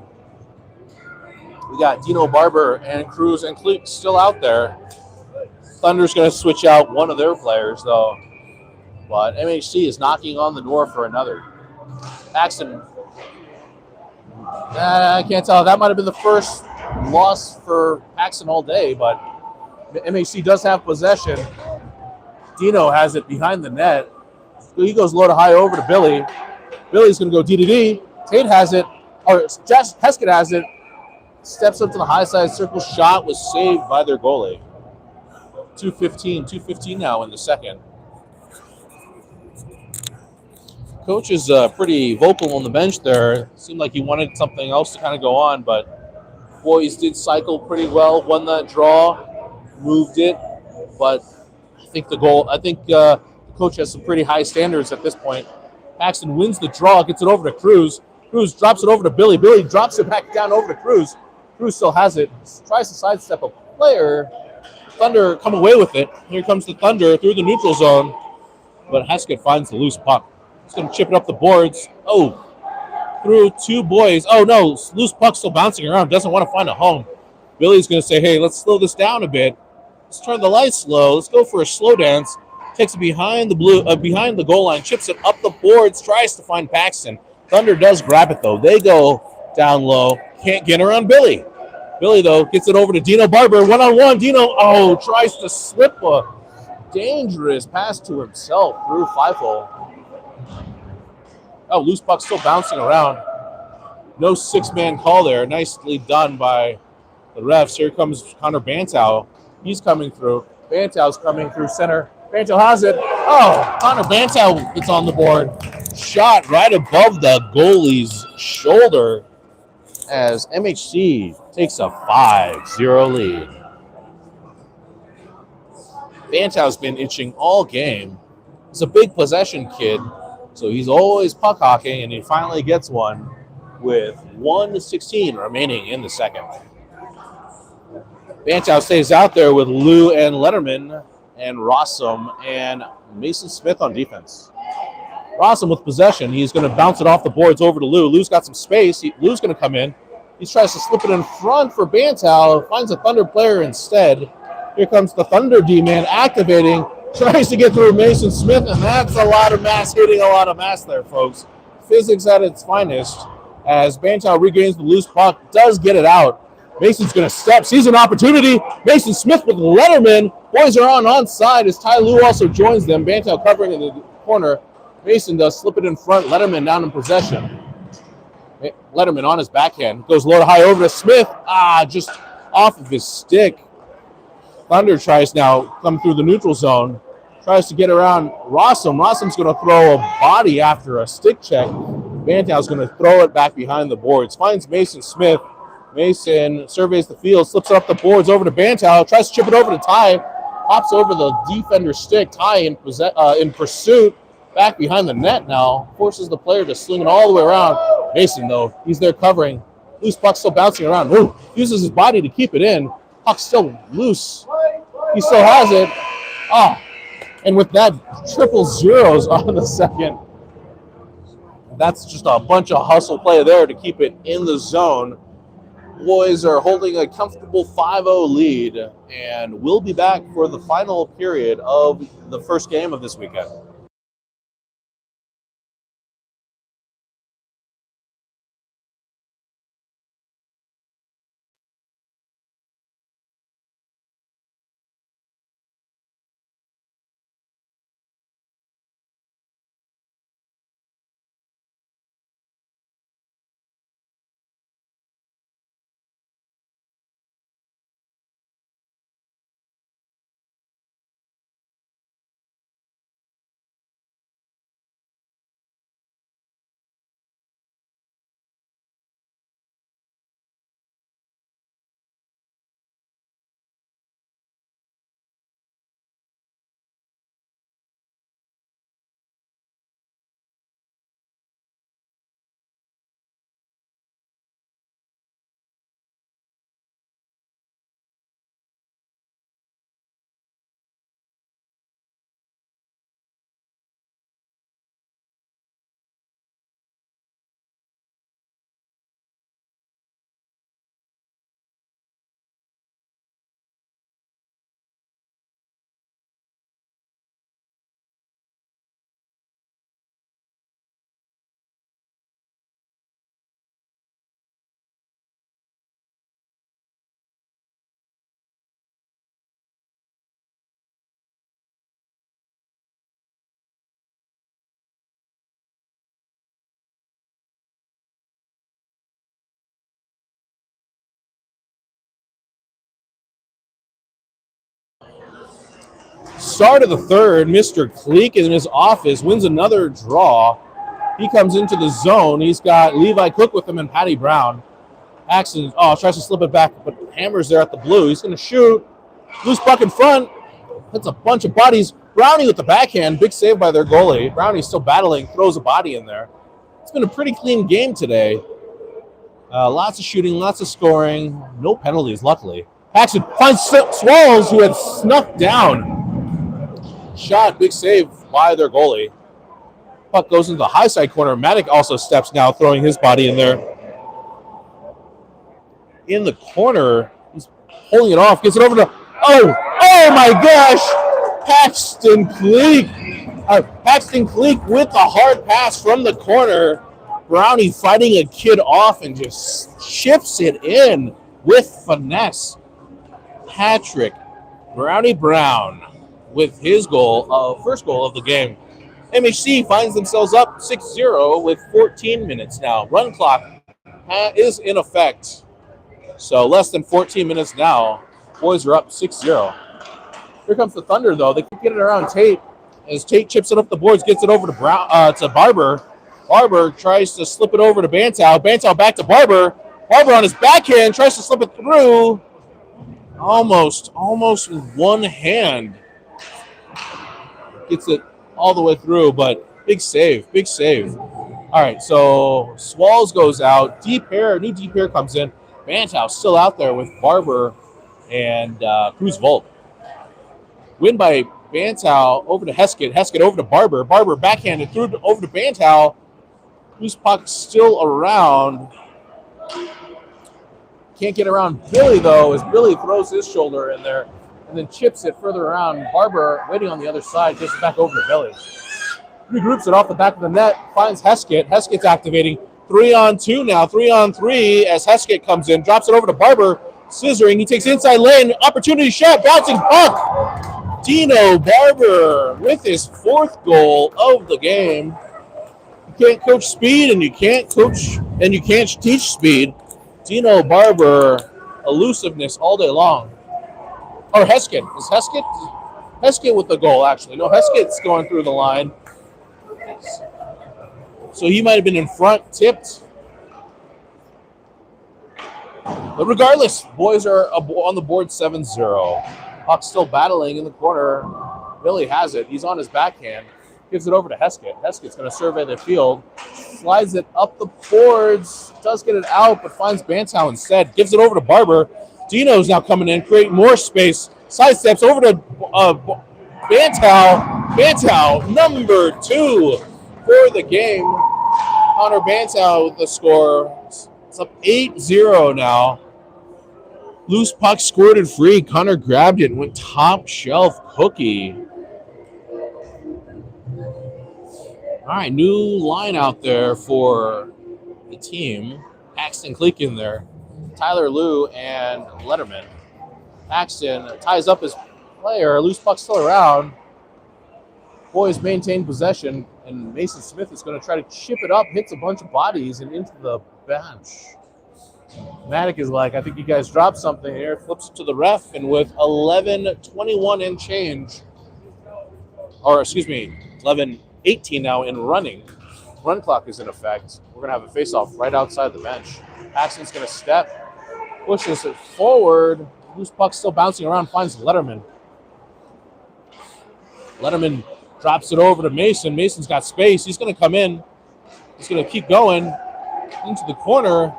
We got Dino Barber and Cruz and Cleek still out there. Thunder's going to switch out one of their players, though. But MHC is knocking on the door for another. Paxton, I can't tell. That might have been the first loss for Paxton all day, but MHC does have possession. Dino has it behind the net. He goes low to high over to Billy. Billy's going to go DDD. Tate has it, or Heskett has it. Steps up to the high side circle. Shot was saved by their goalie. 2:15 now in the second. Coach is pretty vocal on the bench there. Seemed like he wanted something else to kind of go on, but boys did cycle pretty well. Won that draw, moved it, but I think the coach has some pretty high standards at this point. Paxton wins the draw, gets it over to Cruz. Cruz drops it over to Billy. Billy drops it back down over to Cruz. Cruz still has it. Tries to sidestep a player. Thunder come away with it. Here comes the Thunder through the neutral zone, but Heskett finds the loose puck. He's going to chip it up the boards. Oh, through two boys. Oh, no, loose puck still bouncing around. Doesn't want to find a home. Billy's going to say, hey, let's slow this down a bit. Let's turn the lights slow. Let's go for a slow dance. Takes it behind the goal line, chips it up the boards, tries to find Paxton. Thunder does grab it, though. They go down low. Can't get around Billy. Billy, though, gets it over to Dino Barber. One-on-one. Dino, tries to slip a dangerous pass to himself through Feifel. Oh, loose puck still bouncing around. No six-man call there. Nicely done by the refs. Here comes Connor Bantow. He's coming through. Bantow's coming through center. Bantow has it. Oh, Connor Bantow gets on the board. Shot right above the goalie's shoulder as MHC takes a 5-0 lead. Bantow's been itching all game. He's a big possession kid, so he's always puck hawking, and he finally gets one with 1:16 remaining in the second. Bantow stays out there with Lou and Letterman and Rossum and Mason Smith on defense. Rossum with possession. He's going to bounce it off the boards over to Lou. Lou's got some space. Lou's going to come in. He tries to slip it in front for Bantow. Finds a Thunder player instead. Here comes the Thunder D-man activating. Tries to get through Mason Smith, and that's a lot of mass, hitting a lot of mass there, folks. Physics at its finest as Bantow regains the loose puck. Does get it out. Mason's going to step. Sees an opportunity. Mason Smith with Letterman. Boys are on onside as Ty Lue also joins them. Bantow covering in the corner. Mason does slip it in front. Letterman down in possession. Letterman on his backhand. Goes low to high over to Smith. Just off of his stick. Thunder tries now come through the neutral zone. Tries to get around Rossum. Rossum's going to throw a body after a stick check. Bantow's going to throw it back behind the boards. Finds Mason Smith. Mason surveys the field, slips it up the boards over to Bantow, tries to chip it over to Ty, hops over the defender's stick. Ty in pursuit, back behind the net now, forces the player to sling it all the way around. Mason, though, he's there covering. Loose puck still bouncing around. Ooh, uses his body to keep it in. Puck still loose. He still has it. And with that, 0-0 on the second. That's just a bunch of hustle play there to keep it in the zone. Boys are holding a comfortable 5-0 lead, and we'll be back for the final period of the first game of this weekend. Start of the third, Mr. Cleek in his office wins another draw. He comes into the zone. He's got Levi Cook with him and Patty Brown. Axon, tries to slip it back, but Hammer's there at the blue. He's going to shoot. Loose puck in front. Hits a bunch of bodies. Brownie with the backhand. Big save by their goalie. Brownie's still battling. Throws a body in there. It's been a pretty clean game today. Lots of shooting, lots of scoring. No penalties, luckily. Paxton finds Swallows, who had snuck down. Shot, big save by their goalie. Puck goes into the high side corner. Maddock also steps now, throwing his body in there. In the corner, he's pulling it off, gets it over to, oh my gosh! Paxton Cleek with the hard pass from the corner. Brownie fighting a kid off and just chips it in with finesse. Patrick Brownie Brown with his goal, first goal of the game. MHC finds themselves up 6-0 with 14 minutes now. Run clock is in effect. So less than 14 minutes now. Boys are up 6-0. Here comes the Thunder, though. They keep getting it around Tate. As Tate chips it up the boards, gets it over to to Barber. Barber tries to slip it over to Bantow. Bantow back to Barber. Barber on his backhand tries to slip it through. Almost with one hand. Gets it all the way through, but big save. All right, so Swalls goes out. New deep pair comes in. Bantow still out there with Barber and Cruz Volk. Win by Bantow over to Heskett. Heskett over to Barber. Barber backhanded through over to Bantow. Whose puck still around. Can't get around Billy, though, as Billy throws his shoulder in there and then chips it further around. Barber waiting on the other side, just back over to Billy. Regroups it off the back of the net, finds Heskett. Heskett's activating. 3-on-2 now, 3-on-3 as Heskett comes in, drops it over to Barber, scissoring. He takes inside lane, opportunity shot, bouncing puck. Dino Barber with his fourth goal of the game. You can't coach speed, and you can't teach speed. Dino Barber, elusiveness all day long. Or Heskett. Is Heskett with the goal, actually? No, Heskett's going through the line. So he might have been in front, tipped. But regardless, boys are on the board 7-0. Puck still battling in the corner. Billy has it. He's on his backhand. Gives it over to Heskett. Heskett's going to survey the field. Slides it up the boards. Does get it out, but finds Bantow instead. Gives it over to Barber. Dino's now coming in, creating more space. Sidesteps over to Bantow. Bantow, number 2 for the game. Connor Bantow with the score. It's up 8-0 now. Loose puck squirted free. Connor grabbed it and went top shelf cookie. All right, new line out there for the team. Paxton Cleek in there. Tyler Liu and Letterman. Paxton ties up his player. Loose puck still around. Boys maintain possession, and Mason Smith is going to try to chip it up, hits a bunch of bodies, and into the bench. Maddock is like, I think you guys dropped something here. Flips it to the ref, and with 11:21 and change, or excuse me, 11:18 now in running, run clock is in effect. We're going to have a face-off right outside the bench. Paxton's going to step, pushes it forward. Loose puck still bouncing around, finds Letterman. Letterman drops it over to Mason. Mason's got space. He's going to come in. He's going to keep going into the corner.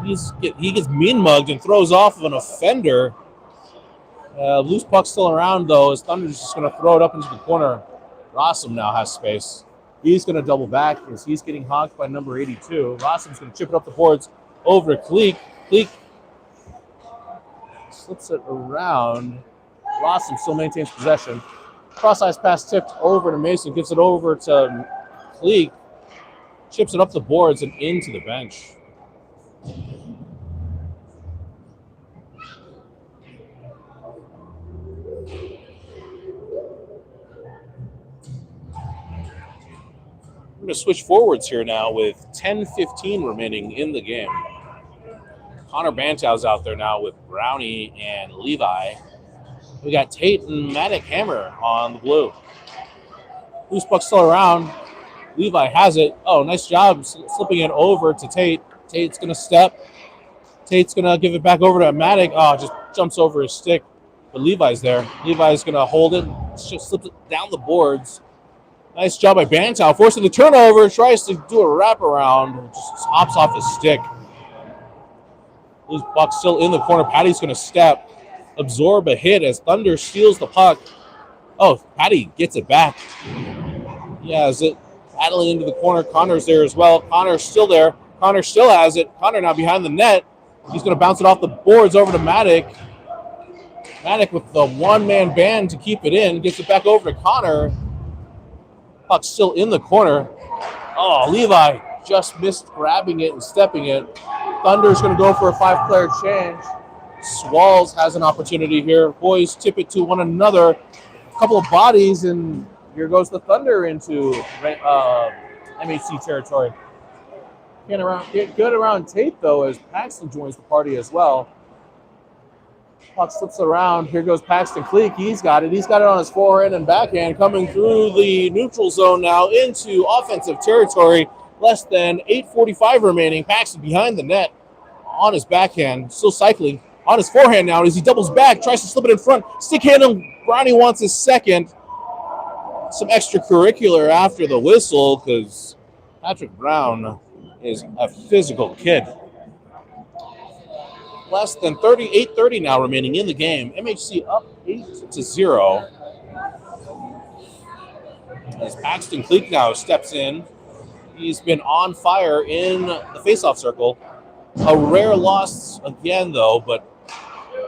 He gets mean mugged and throws off of an offender. Loose puck still around, though, as Thunder's just going to throw it up into the corner. Rossum now has space. He's going to double back as he's getting honked by number 82. Rossum's going to chip it up the boards over to Cleek. Cleek slips it around. Rossum still maintains possession. Cross-ice pass tipped over to Mason. Gives it over to Cleek. Chips it up the boards and into the bench. We're going to switch forwards here now with 10:15 remaining in the game. Connor Bantow's out there now with Brownie and Levi. We got Tate and Maddock Hammer on the blue. Loose puck still around. Levi has it. Oh, nice job slipping it over to Tate. Tate's going to step. Tate's going to give it back over to Maddock. Oh, just jumps over his stick. But Levi's there. Levi's going to hold it. Just slips it down the boards. Nice job by Bantow. Forcing the turnover. Tries to do a wraparound. Just hops off his stick. Loose puck still in the corner. Patty's going to step. Absorb a hit as Thunder steals the puck. Oh, Patty gets it back. Yeah, as it battling into the corner. Connor's there as well. Connor's still there. Connor still has it. Connor now behind the net. He's going to bounce it off the boards over to Maddock. Maddock with the one-man band to keep it in. Gets it back over to Connor. Puck still in the corner. Oh, Levi just missed grabbing it and stepping it. Thunder's going to go for a 5-player change. Swalls has an opportunity here. Boys tip it to one another. A couple of bodies, and here goes the Thunder into MHC territory. Get good around Tate, though, as Paxton joins the party as well. Puck slips around. Here goes Paxton Cleek. He's got it. He's got it on his forehand and backhand, coming through the neutral zone now into offensive territory. Less than 8:45 remaining. Paxton behind the net on his backhand, still cycling. On his forehand now as he doubles back, tries to slip it in front. Stick handle. Brownie wants his second. Some extracurricular after the whistle because Patrick Brown is a physical kid. Less than 8:30 now remaining in the game. MHC up 8-0. As Paxton Cleek now steps in. He's been on fire in the faceoff circle. A rare loss again, though, but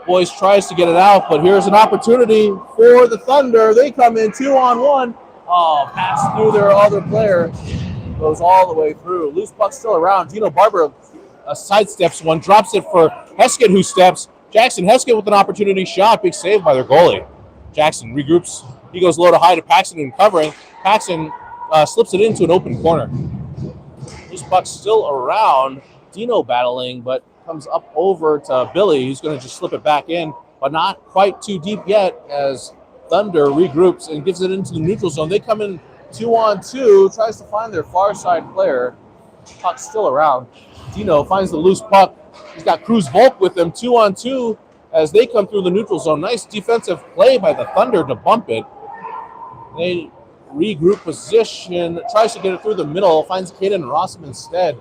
Boys tries to get it out, but here's an opportunity for the Thunder. They come in 2-on-1. Oh, pass through their other player. Goes all the way through. Loose puck still around. Dino Barber sidesteps one, drops it for Heskett, who steps. Jackson Heskett with an opportunity shot. Big save by their goalie. Jackson regroups. He goes low to high to Paxton and covering. Paxton slips it into an open corner. Loose puck still around. Dino battling, but comes up over to Billy, who's going to just slip it back in, but not quite too deep yet as Thunder regroups and gives it into the neutral zone. They come in 2-on-2, tries to find their far side player. Puck's still around. Dino finds the loose puck. He's got Cruz Volk with him, 2-on-2 as they come through the neutral zone. Nice defensive play by the Thunder to bump it. They regroup position, tries to get it through the middle, finds Caden Rossum instead.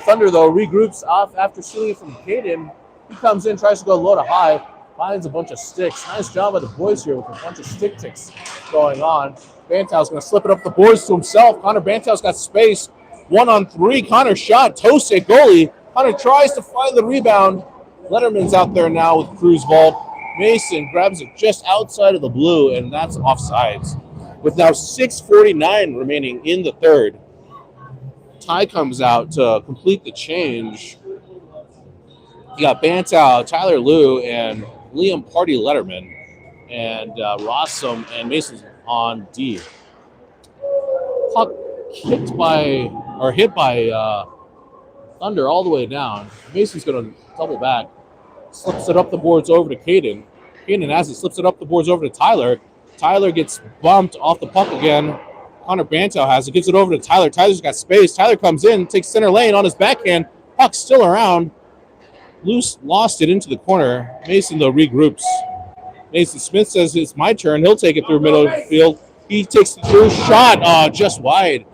Thunder, though, regroups off after stealing it from Caden. He comes in, tries to go low to high, finds a bunch of sticks. Nice job by the boys here with a bunch of stick ticks going on. Bantow's going to slip it up the boards to himself. Connor Bantow's got space. 1-on-3. Connor shot. Tose goalie. Hunter tries to find the rebound. Letterman's out there now with Cruz vault. Mason grabs it just outside of the blue, and that's offsides. With now 6:49 remaining in the third, Ty comes out to complete the change. You got Bantow, Tyler Liu, and Liam Party Letterman, and Rossum and Mason's on D. Puck hit by Thunder all the way down. Mason's going to double back. Slips it up the boards over to Caden. Caden, as he slips it up the boards over to Tyler. Tyler gets bumped off the puck again. Connor Bantow has it. Gives it over to Tyler. Tyler's got space. Tyler comes in, takes center lane on his backhand. Puck's still around. Loose lost it into the corner. Mason, though, regroups. Mason Smith says it's my turn. He'll take it through middle of the field. He takes the through shot, just wide.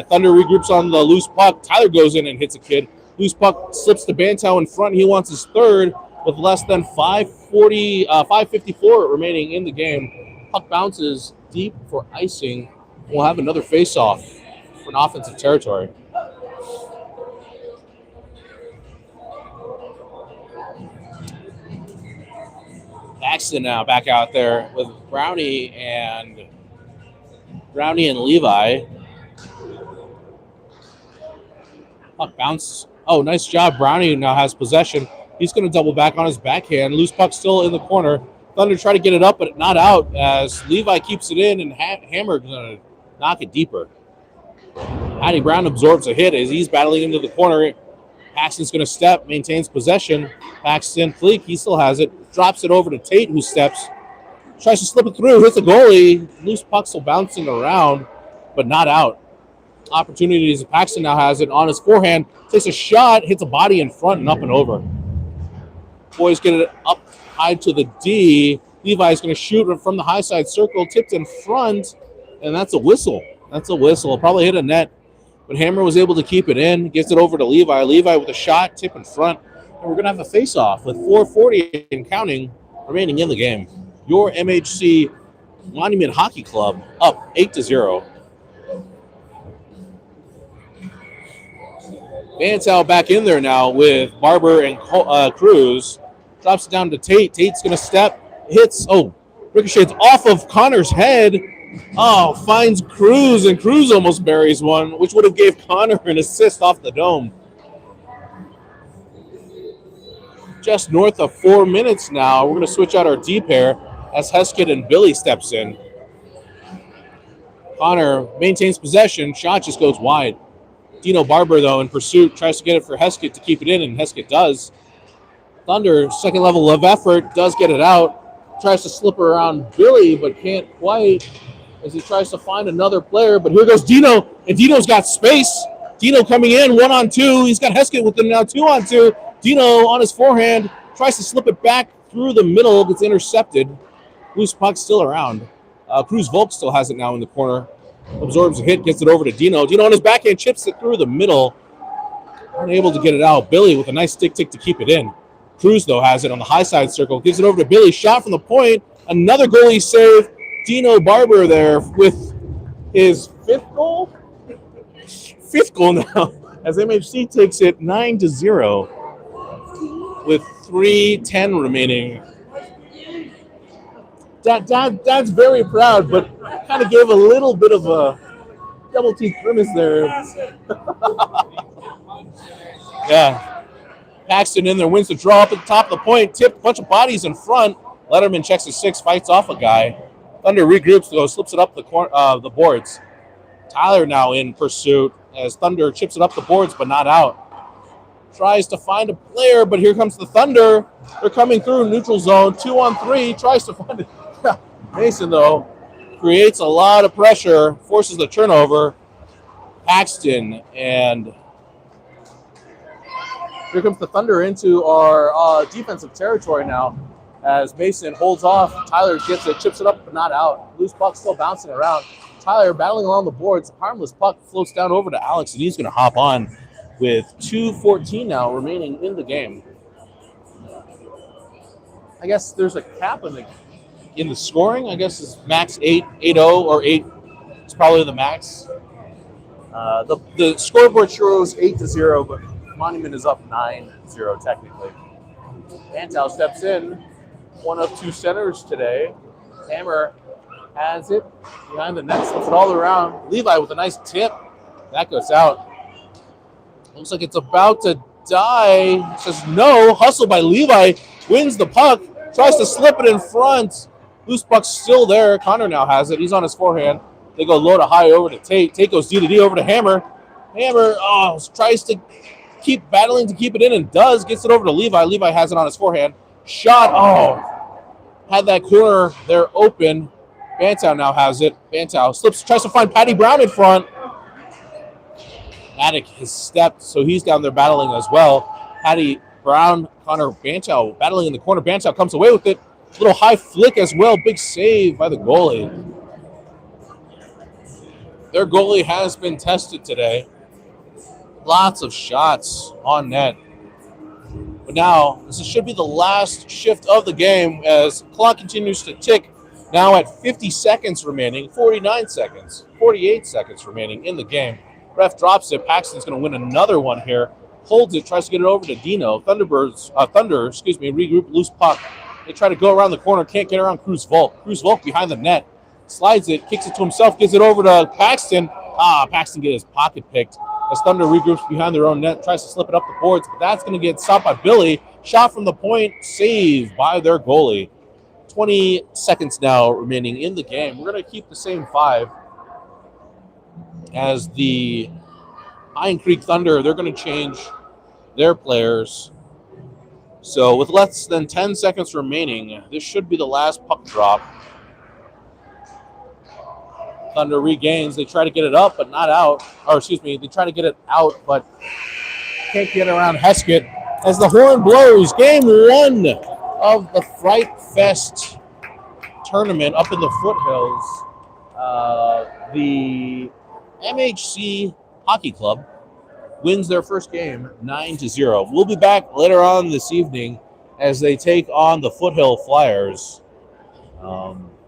Thunder regroups on the loose puck. Tyler goes in and hits a kid. Loose puck slips to Bantow in front. He wants his third with less than 5:54 remaining in the game. Puck bounces deep for icing. We'll have another face-off for an offensive territory. Paxton now back out there with Brownie and Levi. Puck bounce. Oh, nice job. Brownie now has possession. He's going to double back on his backhand. Loose puck still in the corner. Thunder try to get it up, but not out as Levi keeps it in, and Hammer going to knock it deeper. Hattie Brown absorbs a hit as he's battling into the corner. Paxton's going to step, maintains possession. Paxton, Fleek, he still has it. Drops it over to Tate, who steps. Tries to slip it through, hits the goalie. Loose puck still bouncing around, but not out. Opportunities. Paxton now has it on his forehand. Takes a shot, hits a body in front and up and over. Boys get it up high to the D. Levi's going to shoot from the high side circle, tipped in front, and that's a whistle. That's a whistle. Probably hit a net, but Hammer was able to keep it in. Gives it over to Levi. Levi with a shot, tip in front, and we're going to have a face-off with 4:40 and counting remaining in the game. Your MHC Monument Hockey Club up 8-0. Bantow back in there now with Barber and Cruz. Drops it down to Tate. Tate's going to step. Hits. Ricochets off of Connor's head. Finds Cruz, and Cruz almost buries one, which would have gave Connor an assist off the dome. Just north of 4 minutes now. We're going to switch out our D pair as Heskett and Billy steps in. Connor maintains possession. Shot just goes wide. Dino Barber, though, in pursuit, tries to get it for Heskett to keep it in, and Heskett does. Thunder, second level of effort, does get it out. Tries to slip around Billy, but can't quite as he tries to find another player. But here goes Dino, and Dino's got space. Dino coming in, 1-on-2. He's got Heskett with him now, 2-on-2. Dino on his forehand, tries to slip it back through the middle, gets intercepted. Loose puck still around. Cruz Volk still has it now in the corner. Absorbs a hit, gets it over to Dino. Dino on his backhand chips it through the middle. Unable to get it out. Billy with a nice stick to keep it in. Cruz, though, has it on the high side circle. Gives it over to Billy. Shot from the point. Another goalie save. Dino Barber there with his fifth goal. Fifth goal now as MHC takes it 9-0 with 3:10 remaining. Dad's very proud, but kind of gave a little bit of a double teeth grimace there. Yeah. Paxton in there, wins the draw up at the top of the point, tipped, bunch of bodies in front. Letterman checks his 6, fights off a guy. Thunder regroups, though, slips it up the boards. Tyler now in pursuit as Thunder chips it up the boards, but not out. Tries to find a player, but here comes the Thunder. They're coming through neutral zone, 2-on-3, tries to find it. Mason, though, creates a lot of pressure, forces the turnover. Paxton, and here comes the Thunder into our defensive territory now as Mason holds off. Tyler gets it, chips it up, but not out. Loose puck still bouncing around. Tyler battling along the boards. Harmless puck floats down over to Alex, and he's going to hop on with 2:14 now remaining in the game. I guess there's a cap in the scoring. I guess it's max 8-0 or 8. It's probably the max. The scoreboard shows 8-0, but Monument is up 9-0 technically. Bantow steps in, one of two centers today. Hammer has it behind the net, slips it all around. Levi with a nice tip. That goes out. Looks like it's about to die. Says no. Hustle by Levi. Wins the puck. Tries to slip it in front. Loose puck's still there. Connor now has it. He's on his forehand. They go low to high over to Tate. Tate goes D to D over to Hammer. Hammer tries to keep battling to keep it in and does. Gets it over to Levi. Levi has it on his forehand. Shot. Had that corner there open. Bantow now has it. Bantow slips, tries to find Patty Brown in front. Maddock has stepped, so he's down there battling as well. Patty Brown, Connor Bantow battling in the corner. Bantow comes away with it. Little high flick as well. Big save by the goalie. Their goalie has been tested today. Lots of shots on net. But now, this should be the last shift of the game as the clock continues to tick. Now at 50 seconds remaining, 49 seconds, 48 seconds remaining in the game. Ref drops it. Paxton's going to win another one here. Holds it, tries to get it over to Dino. Thunder, regroup, loose puck. They try to go around the corner, can't get around Cruz Volk. Cruz Volk behind the net. Slides it, kicks it to himself, gives it over to Paxton. Paxton gets his pocket picked. As Thunder regroups behind their own net, tries to slip it up the boards, but that's going to get stopped by Billy. Shot from the point, saved by their goalie. 20 seconds now remaining in the game. We're going to keep the same five as the Iron Creek Thunder. They're going to change their players. So with less than 10 seconds remaining, this should be the last puck drop. Thunder regains. They try to get it up, but not out. They try to get it out, but can't get around Heskett. As the horn blows, game one of the Fright Fest tournament up in the foothills. The MHC Hockey Club wins their first game 9-0. We'll be back later on this evening as they take on the Foothill Flyers.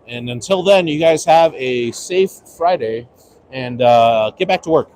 And until then, you guys have a safe Friday and get back to work.